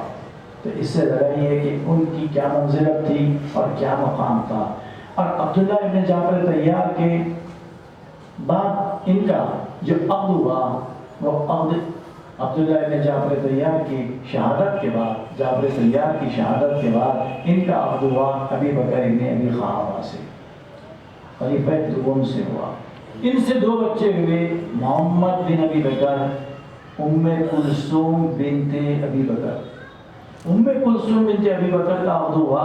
Speaker 1: تو اس سے ظاہر یہ ہے کہ ان کی کیا منزلت تھی اور کیا مقام تھا. اور عبداللہ ابن جعفر طیار کے بعد ان کا جو عقد ہوا وہ عقد عبداللہ ابن جعفر طیار کی شہادت کے بعد، جعفر طیار کی شہادت کے بعد ان کا عقد ہوا ابی بکر ابن ابی قحافہ سے، خلیفہ دوم سے ہوا. ان سے 2 بچے ہوئے، محمد بن ابی بکر، ام کلثوم بنت ابی بکر. ام کلثوم بنت ابی بکر کا عقد ہوا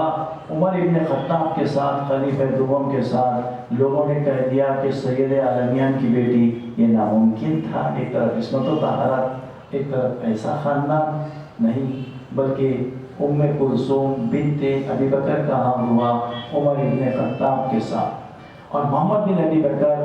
Speaker 1: عمر ابن خطاب کے ساتھ، خلیفہ دوم کے ساتھ. لوگوں نے کہہ دیا کہ سید عالمیان کی بیٹی، یہ ناممکن تھا. ایک طرف عصمت و طہارت، ایک طرف ایسا خاندان نہیں، بلکہ ام کلثوم بنت ابی بکر کا عقد ہوا عمر ابن خطاب کے ساتھ. اور محمد بن ابی بکر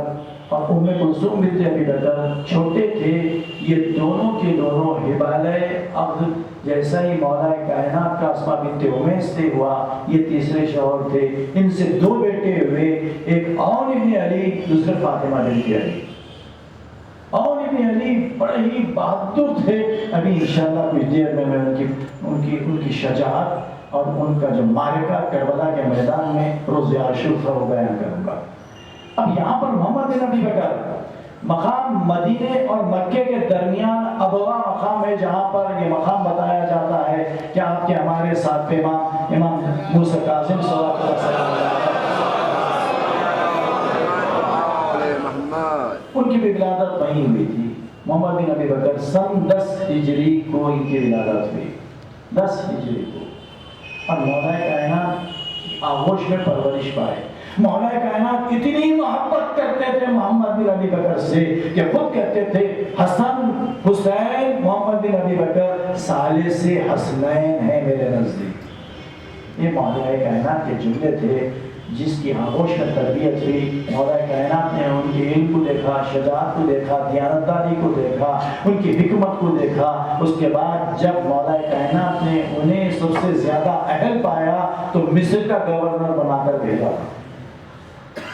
Speaker 1: اور ام کلثوم بنت ابی بکر چھوٹے تھے. یہ دونوں کے دونوں حبالہ عقد جیسا ہی مولا کائنات کا اسما بنت امیس سے ہوا، یہ تیسرے شوہر تھے. ان سے 2 بیٹے ہوئے، ایک عون ابن علی، دوسرے فاطمہ بنت علی. عون ابن علی بڑے ہی بہادر تھے. ابھی انشاءاللہ کچھ دیر میں ان کی شجاعت اور ان کا جو معرکہ کربلا کے میدان میں روز عاشور کو بیان کروں گا. اب یہاں پر محمد بن ابی بکر مقام مدینے اور مکے کے درمیان ابوا مقام ہے، جہاں پر یہ مقام بتایا جاتا ہے کہ آپ کے ہمارے ساتھ امام موسیٰ کاظم صلی اللہ علیہ وسلم ان کی بھی ولادت وہیں ہوئی تھی. محمد بن ابی بکر سن 10 ہجری کو ان کی ولادت ہوئی، 10 ہجری کو. اور مولا کائنات آغوش میں پرورش پائے. مولا کائنات اتنی محبت کرتے تھے محمد بن ابی بکر سے کہ خود کہتے تھے حسن حسین محمد بن ابی بکر ثالث حسنین ہیں میرے نزدیک. یہ مولا کائنات کے جملے تھے جس کی آغوش میں تربیت ہوئی. مولا کائنات نے ان کے علم کو دیکھا، شجاعت کو دیکھا، دیانتداری کو دیکھا، ان کی حکمت کو دیکھا. اس کے بعد جب مولا کائنات نے انہیں سب سے زیادہ اہل پایا تو مصر کا گورنر بنا کر بھیجا،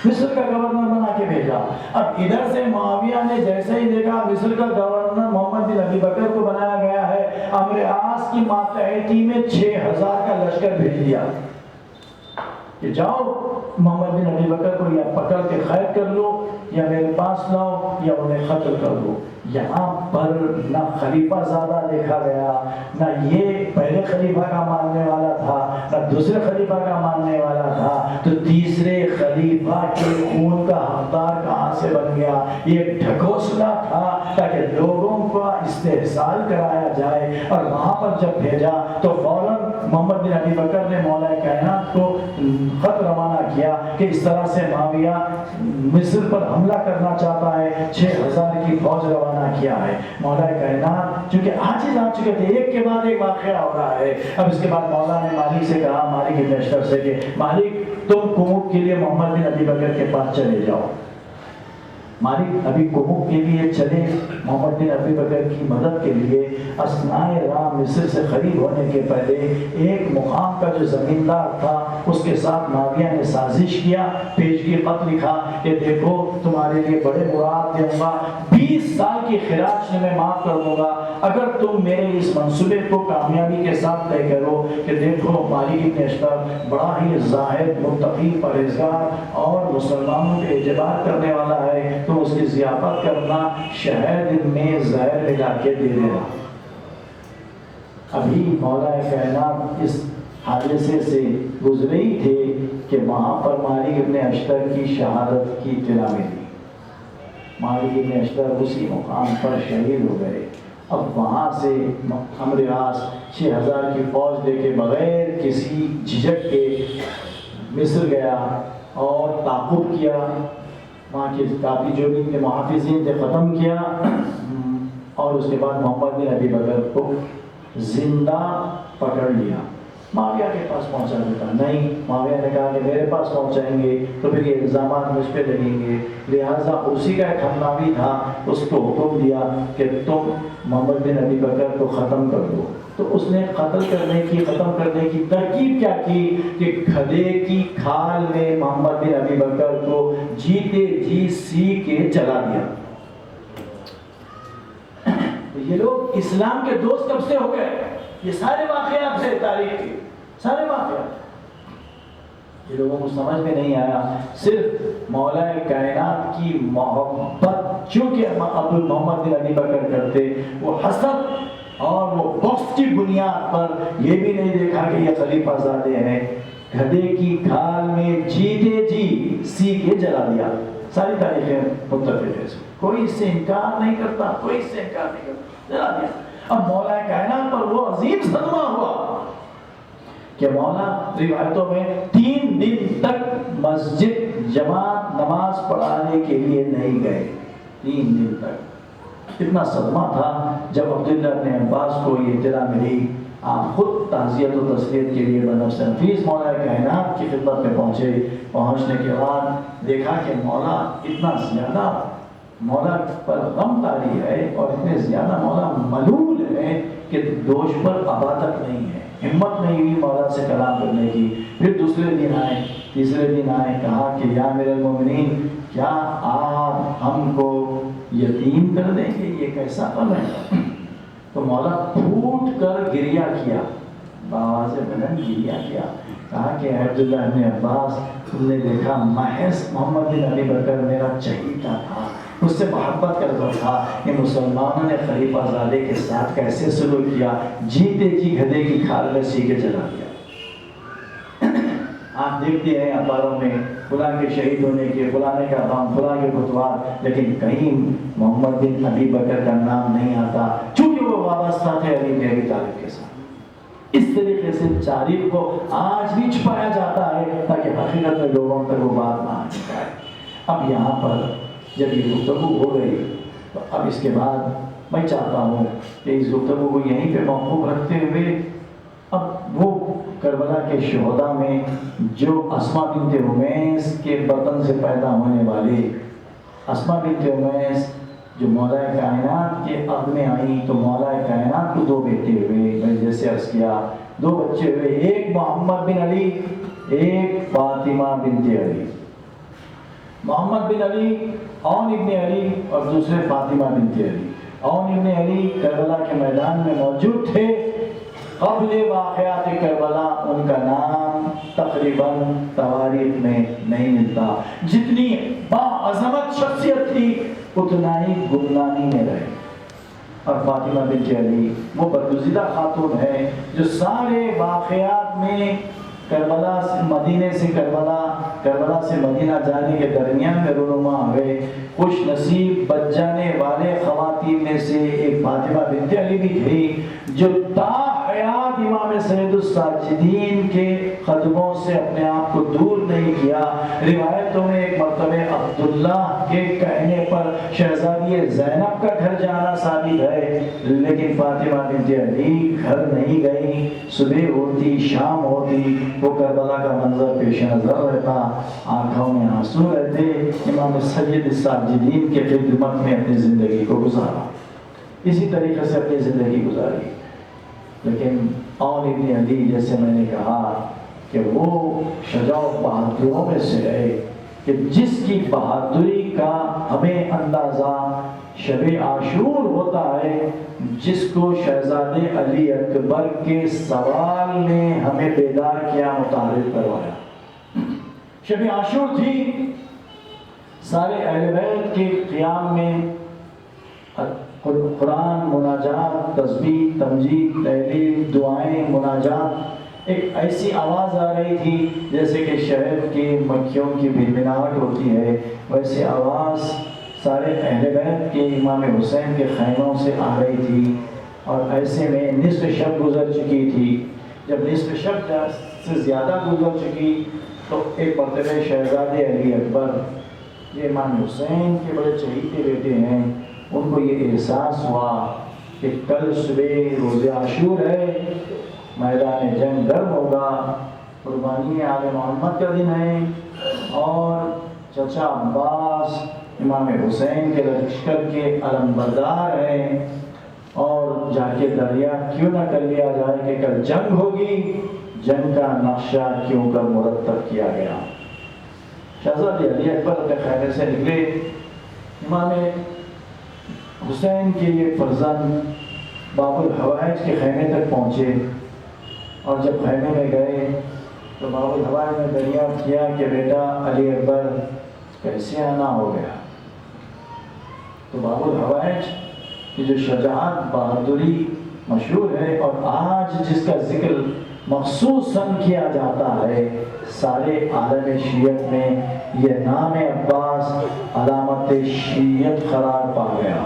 Speaker 1: مصر کا گورنر بنا کے بھیجا. اب ادھر سے معاویہ نے جیسے ہی دیکھا مصر کا گورنر محمد بن ابی بکر کو بنایا گیا ہے، عمرو عاص کی ماتحتی میں 6000 کا لشکر بھیج دیا کہ جاؤ محمد بن ابی بکر کو یا پکڑ کے قید کر لو یا میرے پاس لاؤ یا انہیں قتل کر دو. یہاں پر نہ خلیفہ زیادہ دیکھا گیا، نہ یہ پہلے خلیفہ کا ماننے والا تھا نہ دوسرے خلیفہ کا ماننے والا تھا، تو تیسرے خلیفہ کے خون کا حقدار کہاں سے بن گیا؟ یہ ڈھکوسلا تھا تاکہ لوگوں کو استحصال کرایا جائے. اور وہاں پر جب بھیجا تو فوراً محمد بن ابی بکر نے مولا کائنات کو خط روانہ کیا کہ اس طرح سے معاویہ مصر پر حملہ کرنا چاہتا ہے، 6000 کی فوج روانہ کیا ہے. مولا کائنات چونکہ عاجز آ چکے تھے، ایک کے بعد ایک واقعہ ہو رہا ہے. اب اس کے بعد مولا نے مالک سے کہا، مالک ابن اشتر سے کہ مالک تم کموک کے لیے محمد بن ابی بکر کے پاس چلے جاؤ. مالک ابھی کموک کے لیے چلے محمد بن ابی بکر کی مدد کے لیے. اثنائے راہ مصر سے قریب ہونے کے پہلے ایک مقام کا جو زمیندار تھا اس کے ساتھ معاویہ نے سازش کیا، پیشگی خط لکھا کہ دیکھو تمہارے لیے بڑے مراد دوں گا، 20 سال کی خراج میں معاف کر دوں گا اگر تم میرے اس منصوبے کو کامیابی کے ساتھ طے کرو کہ دیکھو مالک ابن اشتر بڑا ہی زاہد، متقی، پرہیزگار اور مسلمانوں کے اعتبار کرنے والا ہے، تو اس کی ضیافت کرنا، شہد میں زہر ملا کے دے دینا. ابھی مولا کائنات اس حادثے سے گزرے ہی تھے کہ وہاں پر مالک ابن اشتر کی شہادت کی اطلاع ملی. مالک ابن اشتر اسی مقام پر شہید ہو گئے. اب وہاں سے عمرو عاص 6000 کی فوج لے کے بغیر کسی جھجک کے مصر گیا اور تعاقب کیا، وہاں کے کافی جو بھی محافظین تھے ختم کیا، اور اس کے بعد محمد بن ابی بکر کو زندہ پکڑ لیا. معاویہ کے پاس پہنچا دیتا، نہیں، معاویہ نے کہا کہ میرے پاس پہنچائیں گے تو پھر یہ الزامات مجھ پہ لگیں گے، لہٰذا اسی کا ایک ہمنامی تھا، اس کو حکم دیا کہ تم محمد بن ابی بکر کو ختم کر دو۔ تو اس نے ختم کرنے کی ترکیب کیا کی کہ گدھے کی کھال میں محمد بن ابی بکر کو جیتے جی سی کے جلا دیا۔ یہ لوگ اسلام کے دوست کب سے ہو گئے؟ یہ سارے واقعات سے تاریخ کے سارے واقعات، یہ لوگوں کو سمجھ میں نہیں آیا، صرف مولا کائنات کی محبت چونکہ ابو محمد بن ابی بکر کرتے، وہ حسد اور وہ بغض کی بنیاد پر یہ بھی نہیں دیکھا کہ یہ خلیفہ زادے ہیں، گدھے کی کھال میں جیتے جی سی کے جلا دیا۔ ساری تاریخیں متفق ہے، کوئی اس سے انکار نہیں کرتا، جلا دیا۔ اب مولا کائنات پر وہ عظیم صدمہ ہوا کہ مولا روایتوں میں 3 دن تک مسجد جماعت نماز پڑھانے کے لیے نہیں گئے، 3 دن تک۔ اتنا صدمہ تھا جب عبداللہ بن عباس کو یہ اطلاع ملی، آپ خود تعزیت و تسلیت کے لیے بنفس نفیس مولا کائنات کی خدمت میں پہنچنے کے بعد دیکھا کہ مولا اتنا زیادہ مولا پر غم طاری ہے اور اتنے زیادہ مولا ملول ہے کہ دوش پر ابا تک نہیں ہے، ہمت نہیں ہوئی مولا سے کلام کرنے کی۔ پھر دوسرے دن آئے، تیسرے دن آئے، کہا کہ یا امیر المومنین، کیا آپ ہم کو یتیم کر دیں گے؟ یہ کیسا غم ہے؟ تو مولا پھوٹ کر گریہ کیا، بآواز بلند گریہ کیا، کہا کہ عبداللہ بن عباس، تم نے دیکھا محض محمد بن ابی بکر میرا چہیتا تھا، اس سے محبت کرتا تھا، کہ مسلمانوں نے خلیفہ زادے کے ساتھ کیسے سلوک کیا، جیتے جی گدھے کی کھال میں سی کے جلا دیا۔ آپ دیکھتے ہیں اخباروں میں فلاں کے شہید ہونے کے، فلاں کا غم، فلاں کے فتوات، لیکن کہیں محمد بن ابی بکر کا نام نہیں آتا، چونکہ وہ وابستہ تھے علی بن ابی طالب کے ساتھ۔ اس طریقے سے تاریخ کو آج بھی چھپایا جاتا ہے تاکہ حقیقت میں لوگوں تک وہ بات نہ آ جائے۔ اب یہاں پر جب یہ گفتگو ہو گئی تو اب اس کے بعد میں چاہتا ہوں کہ اس گفتگو کو یہیں پہ موقوف رکھتے ہوئے اب وہ کربلا کے شہداء میں جو اسماء بنت امیس کے بطن سے پیدا ہونے والی اسماء بنت امیس جو مولا کائنات کے عقد میں آئیں، تو مولا کائنات کو 2 بیٹے ہوئے، میں جیسے عرض کیا 2 بچے ہوئے، ایک محمد بن علی، ایک فاطمہ بنت علی۔ محمد بن علی عون ابن علی اور دوسرے فاطمہ بنت علی۔ عون ابن علی کربلا کے میدان میں موجود تھے، قبل واقعات کربلا ان کا نام تقریباً تواریخ میں نہیں ملتا، جتنی باعظمت شخصیت تھی اتنا ہی گمنامی میں رہے۔ اور فاطمہ بنت علی وہ برگزیدہ خاتون ہے جو سارے واقعات میں کربلا سے مدینے سے کربلا سے مدینہ جانے کے درمیان میں رونما ہوئے، خوش نصیب بچ جانے والے خواتین میں سے ایک فاطمہ بنت علی بھی تھی، جو تا حیات امام سید الساجدین کے قدموں سے اپنے آپ کو دور نہیں کیا۔ روایتوں میں ایک مرتبہ عبداللہ کے کہنے پر شہزادی زینب کا گھر جانا ثابت ہے، لیکن فاطمہ بنت علی گھر نہیں گئی۔ صبح ہوتی، شام ہوتی، وہ کربلا کا منظر پیش نظر رہتا، آنکھوں میں آنسو رہتے، امام سید الساجدین کے خدمت میں اپنی زندگی کو گزارا، اسی طریقے سے اپنی زندگی گزاری۔ لیکن عون ابن علی جیسے میں نے کہا کہ وہ شجاع و بہادروں میں سے ہے کہ جس کی بہادری کا ہمیں اندازہ شب عاشور ہوتا ہے، جس کو شہزادے علی اکبر کے سوال نے ہمیں بیدار کیا، متعارف کروایا۔ شب عاشور تھی، سارے اہل بیت کے قیام میں قرآن، مناجات، تسبیح، تمجید، تہلیل، دعائیں، مناجات، ایک ایسی آواز آ رہی تھی جیسے کہ شہد کی مکھیوں کی بھنبھناہٹ ہوتی ہے، ویسے آواز سارے اہل بیت کے امام حسین کے خیموں سے آ رہی تھی۔ اور ایسے میں نصف شب گزر چکی تھی۔ جب نصف شب سے زیادہ گزر چکی تو ایک مرتبہ شہزادے علی اکبر، یہ امام حسین کے بڑے چہیتے بیٹے ہیں، ان کو یہ احساس ہوا کہ کل صبح روز عاشور ہے میدان جنگ گرم ہوگا، قربانی آل محمد کا دن ہے، اور چچا عباس امام حسین کے لشکر کے علم بردار ہیں، اور جا کے دریا کیوں نہ کر لیا جائے کہ کل جنگ ہوگی، جنگ کا نقشہ کیوں کر مرتب کیا گیا۔ شہزادے علی اکبر اپنے خیمے سے نکلے، امام حسین کے یہ فرزند باب الحوائج کے خیمے تک پہنچے، اور جب خیمے میں گئے تو باب الحوائج نے دریافت کیا کہ بیٹا علی اکبر کیسے آنا ہو گیا؟ تو باب الحوائج کی جو شجاعت بہادری مشہور ہے، اور آج جس کا ذکر مخصوصاً کیا جاتا ہے سارے عالم شیعت میں، یہ نام عباس علامت شیعت قرار پا گیا۔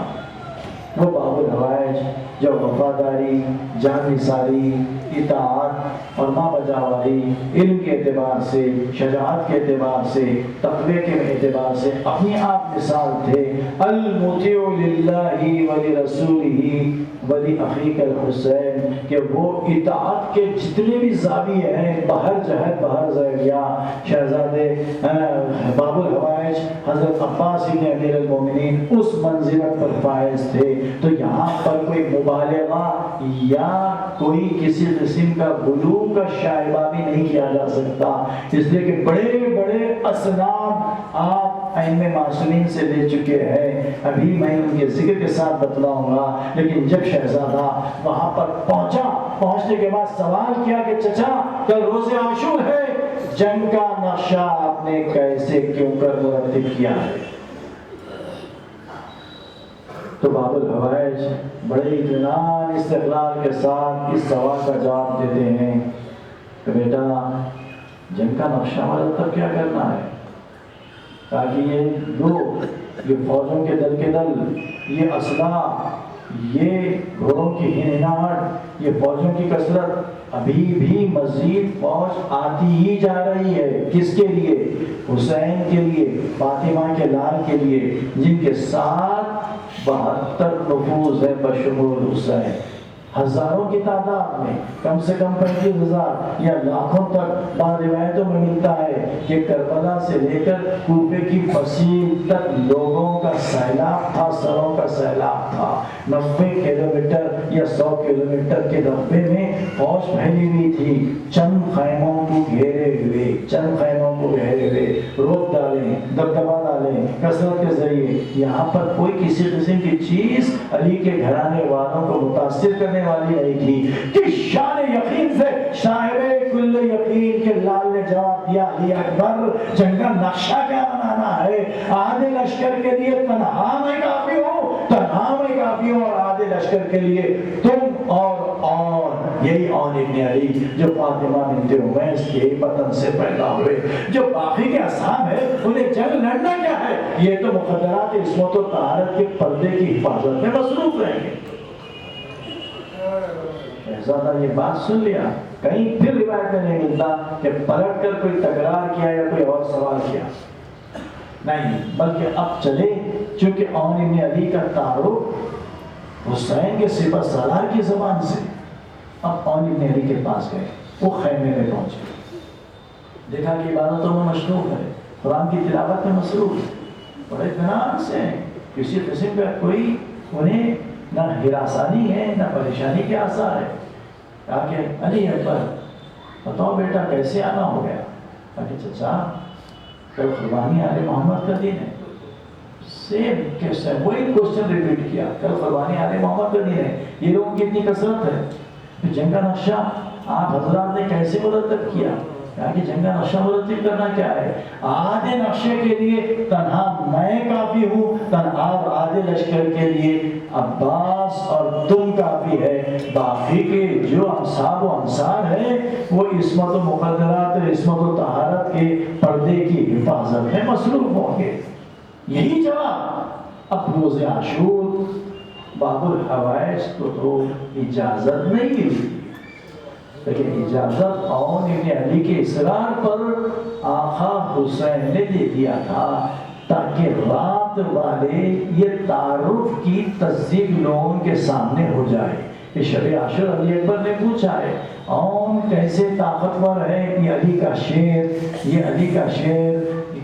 Speaker 1: وہ باب الحوائج جو وفاداری، جان نثاری، اطاعت اور ماں بجا والی، علم کے اعتبار سے، شجاعت کے اعتبار سے، تقوی کے اعتبار سے اپنی آپ مثال تھے۔ المطیع للہ ولرسولہ ولاخیہ الحسین، کہ وہ اطاعت کے جتنے بھی زاویے ہیں بہر جہت بہر زاویہ، شہزادے باب الحوائج حضرت عباس بن امیر المومنین اس منزلت پر فائز تھے۔ تو یہاں پر کوئی مبالغہ یا کوئی کسی قسم کا غلو کا شائبہ بھی نہیں کیا جا سکتا، اس لیے کہ بڑے بڑے اسناد آپ ائمہ معصومین سے لے چکے ہیں، ابھی میں ان کے ذکر کے ساتھ بتلاؤں گا۔ لیکن جب شہزادہ وہاں پر پہنچا، پہنچنے کے بعد سوال کیا کہ چچا کل روز عاشور ہے، جنگ کا نقشہ آپ نے کیسے کیوں کر مرتب کیا ہے؟ تو باب الحوائج بڑے اطمینان استقلال کے ساتھ اس سوال کا جواب دیتے ہیں کہ بیٹا جنگ کا نقشہ مرتب کیا کرنا ہے، تاکہ یہ لوگ، یہ فوجوں کے دل، یہ اسلحہ، یہ گھوڑوں کی ہنہناہٹ، یہ فوجوں کی کثرت، ابھی بھی مزید فوج آتی ہی جا رہی ہے۔ کس کے لیے؟ حسین کے لیے، فاطمہ کے لال کے لیے، جن کے ساتھ 72 نفوذ ہے بشمول حسین، ہزاروں کی تعداد میں، کم سے کم 35,000 یا لاکھوں تک بعض روایتوں میں ملتا ہے کہ کربلا سے لے کر کوفے کی فصیل تک لوگوں کا سیلاب تھا، سروں کا سیلاب تھا۔ 90 کلومیٹر یا 100 کلومیٹر کے رقبے میں فوج پھیلی ہوئی تھی، چند خیموں کو گھیرے ہوئے روک ڈالیں، دبدبا ڈالیں کثرت کے ذریعے۔ یہاں پر کوئی کسی قسم کی چیز علی کے گھرانے والوں کو متاثر کرنے والی نہیں تھی کہ شان یقین سے صاحب کل یقین کے لال نے جواب دیا، علی اکبر جنگ کا نقشہ کیا بنانا ہے؟ آدھے لشکر کے لیے تنہا میں کافی ہوں، اور آدھے لشکر کے لیے تم اور یہی عون ابن علی جو فاطمہ بنت عمیس کے وطن سے پیدا ہوئے، جو باقی کے اصحاب ہے انہیں جنگ لڑنا کیا ہے؟ یہ تو مقدرات عصمت و طہارت کے پردے کی حفاظت میں مصروف رہیں گے۔ شہزادہ یہ بات سن لیا، کہیں پھر روایت میں نہیں ملتا کہ پلٹ کر کوئی تکرار کیا یا کوئی اور سوال کیا، نہیں، بلکہ اب چلے، چونکہ عون ابن علی کا تعارف حسین کے سپہ سالار کی زبان سے، اب عون ابن علی کے پاس گئے، وہ خیمے میں پہنچے، دیکھا کہ عبادتوں میں مشغول ہے، قرآن کی تلاوت میں مصروف ہے، بڑے اطمینان سے ہیں، کسی قسم کا کوئی انہیں نہ ہراسانی ہے نہ پریشانی کے آثار ہے۔ کہا کہ علی اکبر بتاؤ بیٹا کیسے آنا ہو گیا؟ کہا کہ چچا کل قربانی آل محمد کا دن ہے، وہی کوشچن ریپیٹ کیا، کل قربانی آل محمد کا دن ہے، یہ لوگوں کی اتنی کثرت ہے، جنگ کا نقشہ آپ حضرات نے کیسے مرتب کیا؟ کہا کہ جنگ کا نقشہ مرتب کرنا کیا ہے؟ آدھے نقشے کے لیے تنہا میں کافی ہوں، اور آدھے لشکر کے لیے عباس اور تم کافی ہے، باقی کے جو انصاب و انصار ہیں وہ عصمت و مقدرات، عصمت و طہارت کے پردے کی حفاظت میں مصروف ہوں گے۔ یہی جواب۔ اب روز عاشور باب الحوائج کو تو اجازت نہیں ملی، لیکن اجازت عون ابن علی کے اصرار پر آقا حسین نے دے دیا تھا، تاکہ رات والے یہ تعارف کی تصدیق لوگوں کے سامنے ہو جائے۔ کہ شب عاشور علی اکبر نے پوچھا ہے اون کیسے طاقتور ہے، یہ علی کا شیر، یہ علی کا شیر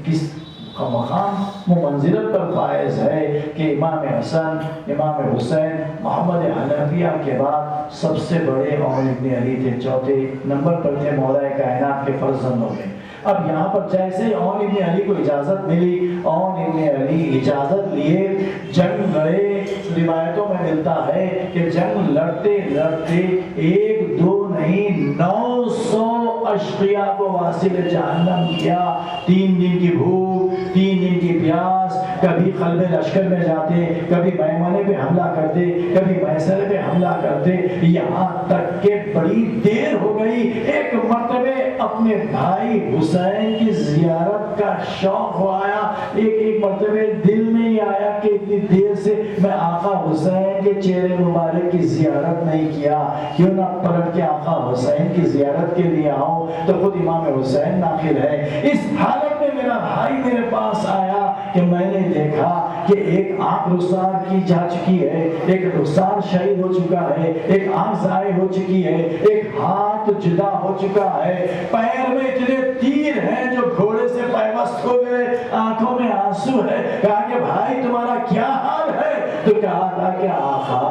Speaker 1: کس کا مقام وہ منزلت پر فائز ہے کہ امام حسن، امام حسین، محمد حنفیہ کے بعد سب سے بڑے اون ابن علی تھے، چوتھے نمبر پر تھے مولا کائنات کے فرزندوں میں۔ اب یہاں پر جیسے اون ابن علی کو اجازت ملی، اون ابن علی اجازت لیے جنگ لڑے۔ روایتوں میں ملتا ہے کہ جنگ لڑتے لڑتے ایک دو نہیں 900 اشقیاء کو واصل جہنم کیا۔ 3 دن کی بھوک، 3 دن کی پیاس، کبھی قلب لشکر میں جاتے، کبھی میمنے پہ حملہ کرتے، کبھی میسرے پہ حملہ کرتے، یہاں تک کہ بڑی دیر ہو گئی۔ ایک مرتبہ اپنے بھائی حسین کی زیارت کا شوق ہو آیا، ایک مرتبہ دل میں ہی آیا کہ اتنی دیر سے میں آقا حسین کے چہرے مبارک کی زیارت نہیں کیا، کیوں نہ پلٹ کے آقا حسین کی زیارت کے لیے آؤں۔ تو خود امام حسین داخل ہے۔ اس حالت میں میرا بھائی میرے پاس آیا کہ میں نے دیکھا کہ ایک آنکھ رخسار کی جا چکی ہے، ایک رخسار شہید ہو چکا ہے، ایک آنکھ ضائع ہو چکی ہے، ایک ہاتھ جدا ہو چکا ہے، پیر میں اتنے تیر ہیں جو گھوڑے سے پیوست ہو گئے، آنکھوں میں آنسو ہے۔ کہا کہ بھائی تمہارا کیا حال ہے؟ تو کہا تھا کہ آقا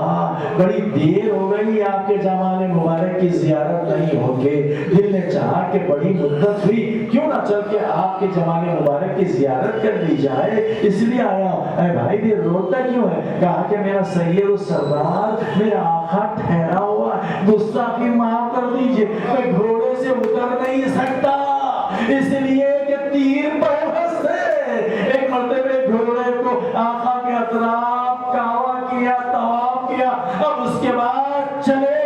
Speaker 1: بڑی دیر ہو گئی، آپ کے جمال مبارک کی زیارت نہیں ہوگی، دل نے چاہا کہ بڑی مدت ہوئی، کیوں نہ چل کے آپ کے جمال مبارک کی زیارت کر لی جائے، اس لیے آیا ہوں۔ اے بھائی یہ روتا کیوں ہے؟ کہا کہ میرا سید و سردار، میرا آقا ٹھہرا ہوا، گستاخی معاف کر دیجئے، میں گھوڑے سے اتر نہیں سکتا، اس لیے کہ تیر پیوست ہے۔ ایک مرتبہ گھوڑے کو آقا کے اطراف کعبہ کیا، طواف کیا، اب اس کے بعد چلے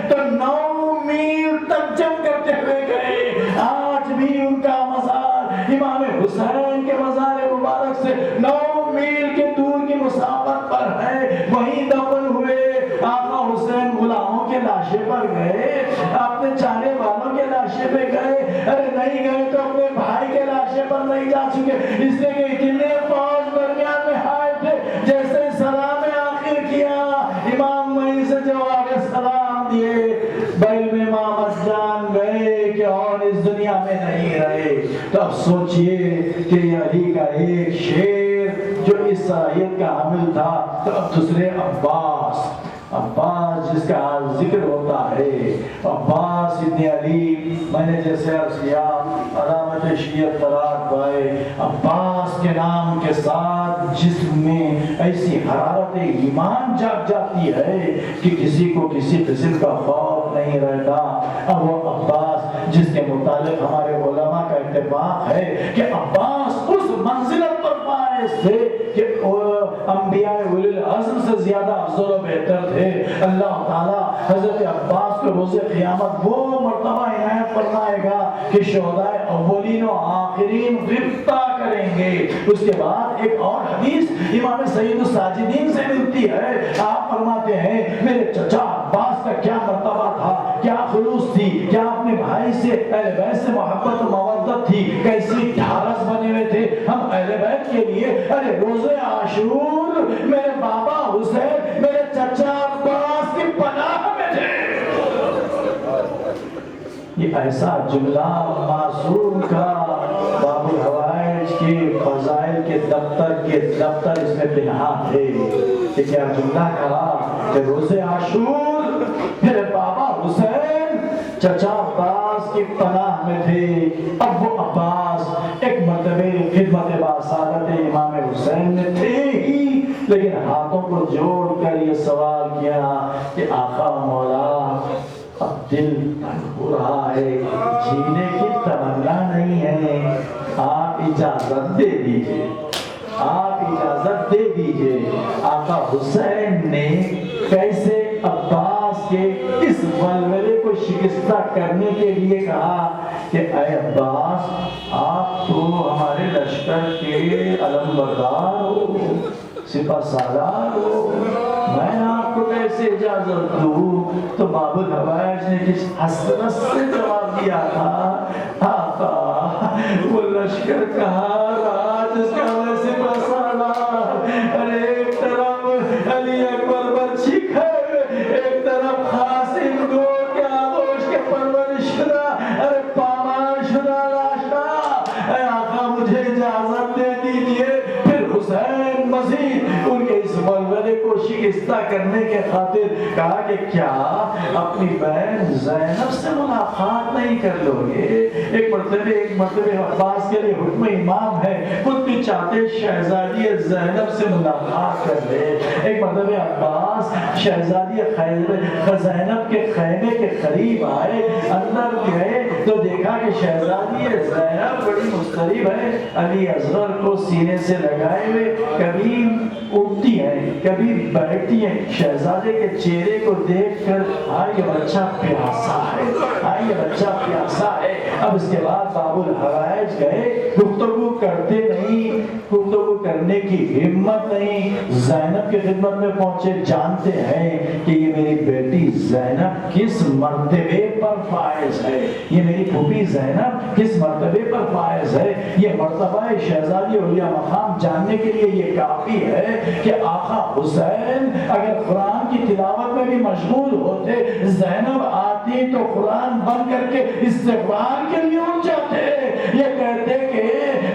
Speaker 1: تو 9 میل تک جنگ کرتے ہوئے گئے۔ آج بھی ان کا مزار امام حسین کے مزار مبارک سے 9 میل کے دور کی مسافت پر ہے، وہیں دفن ہوئے۔ آقا حسین غلاموں کے لاشے پر گئے، اپنے چاہنے والوں کے لاشے پہ گئے، ارے نہیں گئے تو اپنے بھائی کے لاشے پر نہیں جا چکے، اس لیے کہ اتنے فوج درمیان میں آئے تھے۔ جیسے سلام آخر کیا، امام وہیں سے جواب سلام دیے، بیل میں محمد جان گئے کہ اور اس دنیا میں نہیں رہے۔ تو اب سوچئے کہ علی کا ایک شیر جو اس صلاحیت کا حامل تھا، تو اب دوسرے عباس جس کا ذکر ہوتا ہے، عباس ابن علی، میں نے جیسے عرض کیا علامت شیعت طلاق پائے، عباس کے نام کے ساتھ جسم میں ایسی حرارت ایمان جاگ جاتی ہے کہ کسی کو کسی قسم کا خوف نہیں رہتا۔ اب وہ عباس جس کے متعلق ہمارے علماء کا اتفاق ہے کہ عباس اس منزلت پر فائز تھے کہ انبیاء اولی العزم سے زیادہ افضل و بہتر تھے۔ اللہ تعالیٰ حضرت عباس کو روز قیامت وہ مرتبہ عنایت فرمائے گا کہ شہداء اولین و آخرین غبطہ کریں گے۔ اس کے بعد ایک اور حدیث امام سید الساجدین سے ملتی ہے، آپ فرماتے ہیں میرے چچا عباس کا کیا مرتبہ تھا، کیا خلوص تھی، کیا اپنے بھائی سے اہل بیت سے محبت و مودت تھی، کیسی ڈھارس بنے ہوئے تھے ہم اہل بیت کے لیے۔ ارے روز عاشور میرے بابا حسین، میرے چچا عباس کی پناہ میں تھے۔ یہ ایسا جملہ معصوم کا باب الحوائج کے فضائل کے دفتر اس میں پنہا تھے کہ کیا جملہ کہا کہ روز عاشور میرے بابا حسین چچا عباس کی پناہ میں تھے۔ اب وہ عباس ایک مرتبہ خدمت باسادت امام حسین میں تھے ہی، لیکن ہاتھوں کو جوڑ کر یہ سوال کیا کہ آقا مولا اب دل ہو رہا ہے، جینے کی تمنا نہیں ہے، آپ اجازت دے دیجئے، آپ اجازت دے دیجئے۔ آقا حسین نے کیسے عباس کے اس ولولے کو شکستہ کرنے کے لیے کہا کہ اے عباس آپ تو ہمارے لشکر کے علم بردار ہو، سپہ سالار ہو، میں آپ کو کیسے اجازت دوں؟ تو باب الحوائج نے کس حسرت سے جواب دیا تھا، آقا وہ لشکر کہاں رہا جس کا میں سپہ سالار؟ ارے ایک طرف علی اکبر بچی ہے، ایک طرف شائستہ کرنے کے خاطر کہا کہ کیا اپنی بہن زینب سے ملاقات نہیں کر لو گے؟ ایک مرتبہ عباس کے لیے حکم امام ہے، خود بھی چاہتے شہزادی زینب سے ملاقات کر لے۔ ایک مرتبہ عباس شہزادی زینب کے خیمے کے قریب آئے، اندر گئے تو دیکھا کہ شہزادی زینب بڑی مضطرب ہے، علی اصغر کو سینے سے لگائے ہوئے، کبھی اٹھتی ہے کبھی بیٹھتی ہے۔ شہزادے کے چہرے کو دیکھ کر یہ بچہ پیاسا ہے، یہ بچہ پیاسا ہے۔ اب اس کے بعد باب الحوائج گئے، گفتگو کرتے نہیں، گفتگو کرنے کی ہمت نہیں، زینب کی خدمت میں پہنچے، جانتے ہیں کہ یہ میری بیٹی زینب کس مرتبے پر فائز ہے، یہ میری پھوپھی زینب کس مرتبے پر فائز ہے۔ یہ مرتبہ شہزادی اولیاء مقام جاننے کے لیے یہ کافی ہے کہ آقا حسین اگر قرآن کی تلاوت میں بھی مشغول ہوتے، زینب آتی تو قرآن بند کر کے استغفار کے لیے اٹھ جاتے، یہ کہتے کہ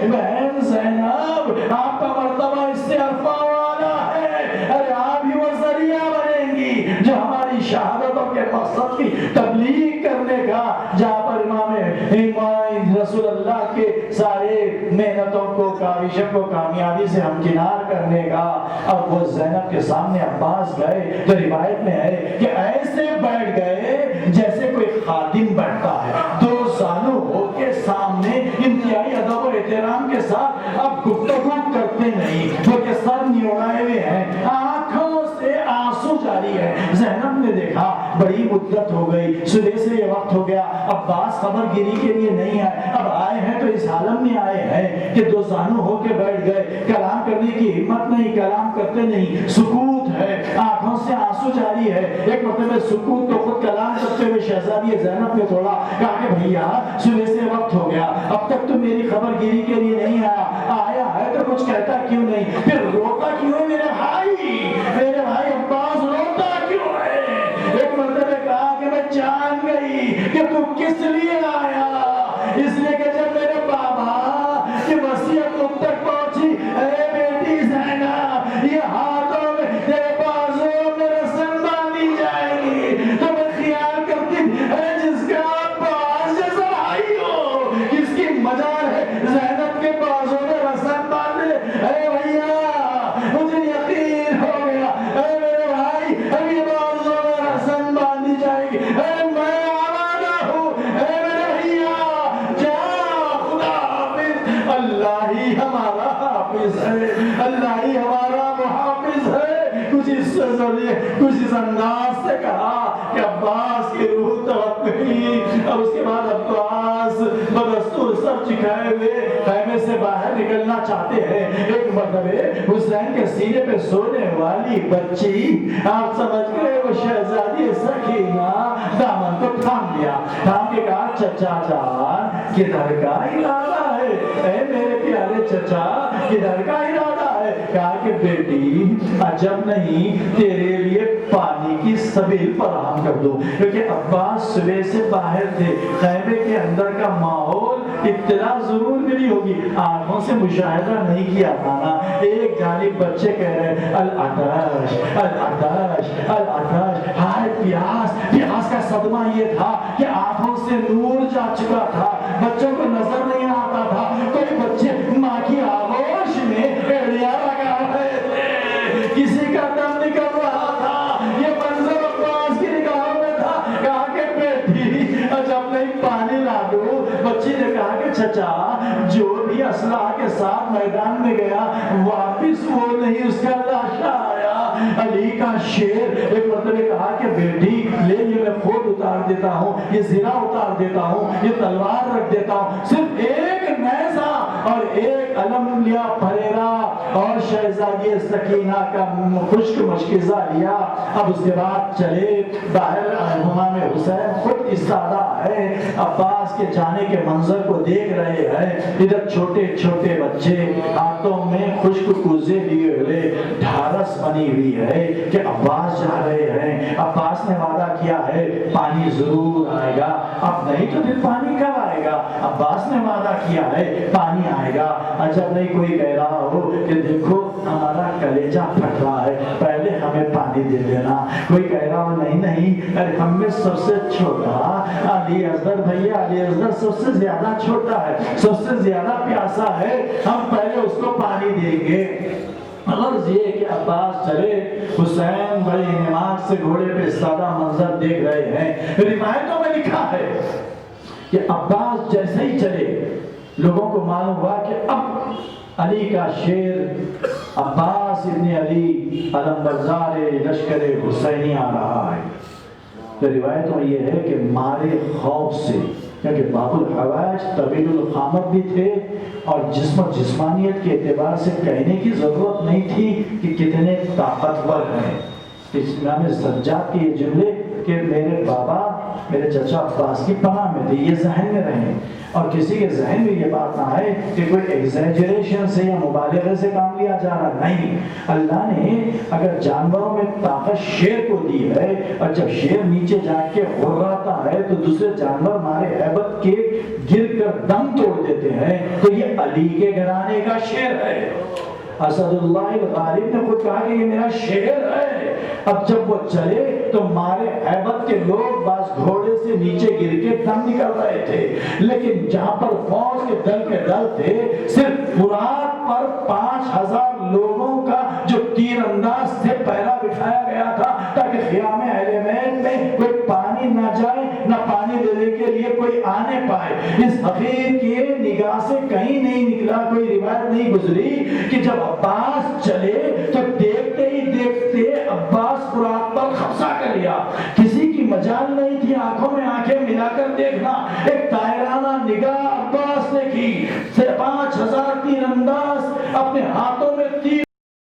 Speaker 1: بہن زینب آپ کا مرتبہ اس سے عرفہ والا ہے، ارے آپ ہی وہ ذریعہ بنیں گی جو ہماری شہادتوں کے مقصد کی تبلیغ کرنے کا، جہاں پر امام رسول اللہ کے سارے محنتوں کو، کاوشوں کو کامیابی سے ہمکنار کرنے کا۔ اب وہ زینب کے سامنے عباس گئے تو روایت میں ہے کہ ایسے بیٹھ گئے جیسے کوئی خادم بیٹھتا ہے، دو زانو ہو کے سامنے انتہائی ادب و احترام کے ساتھ اب گفتگو کرتے نہیں، وہ کے سر نیوڑائے ہوئے ہیں، آنکھوں سے آنسو جاری ہے۔ زینب نے دیکھا بڑی مدت ہو گئی، صبح سے یہ وقت ہو گیا، عباس خبر گیری کے لیے نہیں آئے، اب آئے ہیں تو اس عالم میں آئے ہیں کہ دو زانو ہو کے بیٹھ گئے، کلام کرنے کی ہمت نہیں، کلام کرتے نہیں، سکوت ہے، آنکھوں سے آنسو جاری ہے۔ ایک مرتبہ سکوت تو خود کلام کرتے ہوئے شہزادی زینب نے توڑا، کہا کہ بھیا صبح سے وقت ہو گیا، اب تک تو میری خبر گیری کے لیے نہیں آیا ہے تو کچھ کہتا کیوں نہیں، پھر روتا کیوں ہے میرے بھائی عباس روتا کیوں ہے؟ ایک مرتبہ کہا کہ میں جان گئی کہ تو کس لیے آیا، اس لیے کہ جب میرے بابا کی وصیت تم تک پہنچی، اے بیٹی زینب یہ ہاتھوں میں تیرے بازوں میں رسن باندھی جائے گی، تو میں خیال کرتی اے جس کا عباس جیسا بھائی ہو، کس کی مجال ہے زینب کے بازوں میں رسن باندھے، اے بھیا مجھے یقین ہو گیا، اے میرے بھائی اب یہ بازوں میں رسن باندھی جائے گی، اے میں آمادہ ہوں، اے میرے بھیا جا، خدا حافظ، اللہ ہی ہمارا حافظ ہے، اللہ ہی ہمارا محافظ ہے۔ کچھ اس انداز سے کہا کہ عباس کی روح تڑپ گئی، اور اس کے بعد عباس بدستور سر جھکائے ہوئے خیمے سے باہر نکلنا چاہتے ہیں۔ ایک مرتبہ حسین کے سینے پہ سونے والی بچی، آپ سمجھ گئے وہ شہزادی سکینہ، دامن کو تھام لیا، تھام کے کہا چچا جان کدھر کا ارادہ ہے، اے میرے پیارے چچا کدھر کا ارادہ ہے؟ کہا کہ بیٹی عجب نہیں، تیرے لیے پانی کی سبیل فراہم کر دو، کیونکہ عباس صبح سے باہر تھے، خیمے کے اندر کا ماحول اطلاع ضرور ملی ہوگی، آنکھوں سے مشاہدہ نہیں کیا تھا نا۔ ایک جانب بچے کہہ رہے ہیں العطش العطش العطش، ہائے پیاس کا صدمہ یہ تھا کہ آنکھوں سے نور جا چکا تھا، بچوں کو نظر نہیں آتا تھا، کوئی بچے ماں کی آغوش میں ایڑیاں لگا رہے تھے، کسی کا دم نکل رہا تھا، یہ منظر عباس کی نگاہوں میں تھا۔ کہا کہ بیٹی جب نہیں پانی لا دو، بچی نے کہا کہ چچا جو بھی اسلحہ کے ساتھ میدان میں گیا واپس وہ نہیں، اس کا لاشا آیا۔ علی کا شیر ایک مرتبہ کہا کہ بیٹی لے یہ میں خود اتار دیتا ہوں، یہ زرہ اتار دیتا ہوں، یہ تلوار رکھ دیتا ہوں، صرف ایک نیزہ اور ایک علم لیا پھریرا اور شہزادی سکینہ کا خشک مشکزہ لیا۔ اب اس کے بعد چلے باہر، امام حسین خود استادہ ہے، عباس کے جانے کے منظر کو دیکھ رہے ہیں، ادھر چھوٹے چھوٹے بچے ہاتھوں میں خشک کوزے لیے ہوئے، ڈھارس بنی ہوئی ہے کہ عباس جا رہے ہیں، عباس نے وعدہ کیا ہے پانی ضرور آئے گا، اب نہیں تو پھر پانی کب آئے گا؟ عباس نے وعدہ کیا ہے پانی آئے گا۔
Speaker 2: گا. اچھا نہیں کوئی کہہ رہا ہو کہ دیکھو ہمارا کلیجہ پھٹ رہا ہے, پہلے ہمیں پانی دے دینا. کوئی کہہ رہا ہو نہیں نہیں, ہم میں سب سے چھوٹا علی اصغر بھیا, علی اصغر سب سے زیادہ چھوٹا ہے, سب سے زیادہ پیاسا ہے, ہم پہلے اس کو پانی دیں گے. غرض یہ کہ عباس چلے, حسین بڑے نماز سے گھوڑے پہ سادہ منظر دیکھ رہے ہیں. روایتوں میں لکھا ہے کہ عباس جیسے ہی چلے لوگوں کو معلوم ہوا کہ اب علی کا شیر عباس ابن علی علمبردار لشکر حسینی آ رہا ہے. تو روایتوں میں یہ ہے کہ مارے خوف سے, کیونکہ باب الحوائج طویل القامت بھی تھے اور جسم و جسمانیت کے اعتبار سے کہنے کی ضرورت نہیں تھی کہ کتنے طاقتور ہیں. امام سجاد کے یہ جملے کہ میرے بابا میرے چچا عباس کی پناہ میں تھے, یہ ذہن میں رہیں, اور کسی کے ذہن میں یہ بات نہ آئے کہ کوئی ایگزیجریشن سے یا مبالغے سے کام لیا جا رہا. نہیں, اللہ نے اگر جانوروں میں طاقت شیر کو دی ہے, اور جب شیر نیچے جا کے غراتا ہے تو دوسرے جانور ہمارے ہیبت کے گر کر دم توڑ دیتے ہیں, تو یہ علی کے گھرانے کا شیر ہے. اسد اللہ الغالب نے خود کہا کہ یہ میرا شیر ہے. اب جب وہ چلے تو مارے ہیبت کے لوگ بعض گھوڑے سے نیچے گر کے دم نکل رہے تھے, لیکن جہاں پر فوج کے دل کے دل تھے, صرف فرات پر 5000 لوگوں کا جو تیر انداز سے پہرا بٹھایا گیا تھا تاکہ خیام اہل بیت میں کوئی پانی نہ جائے, نہ پانی دینے کے لیے کوئی آنے پائے. اس حقیر کی نگاہ سے کہیں نہیں نکلا, کوئی روایت نہیں گزری کہ جب عباس چلے تو دیکھتے ہی دیکھتے عباس فرات پر قبضہ کر لیا. کسی کی مجال نہیں تھی آنکھوں میں آنکھیں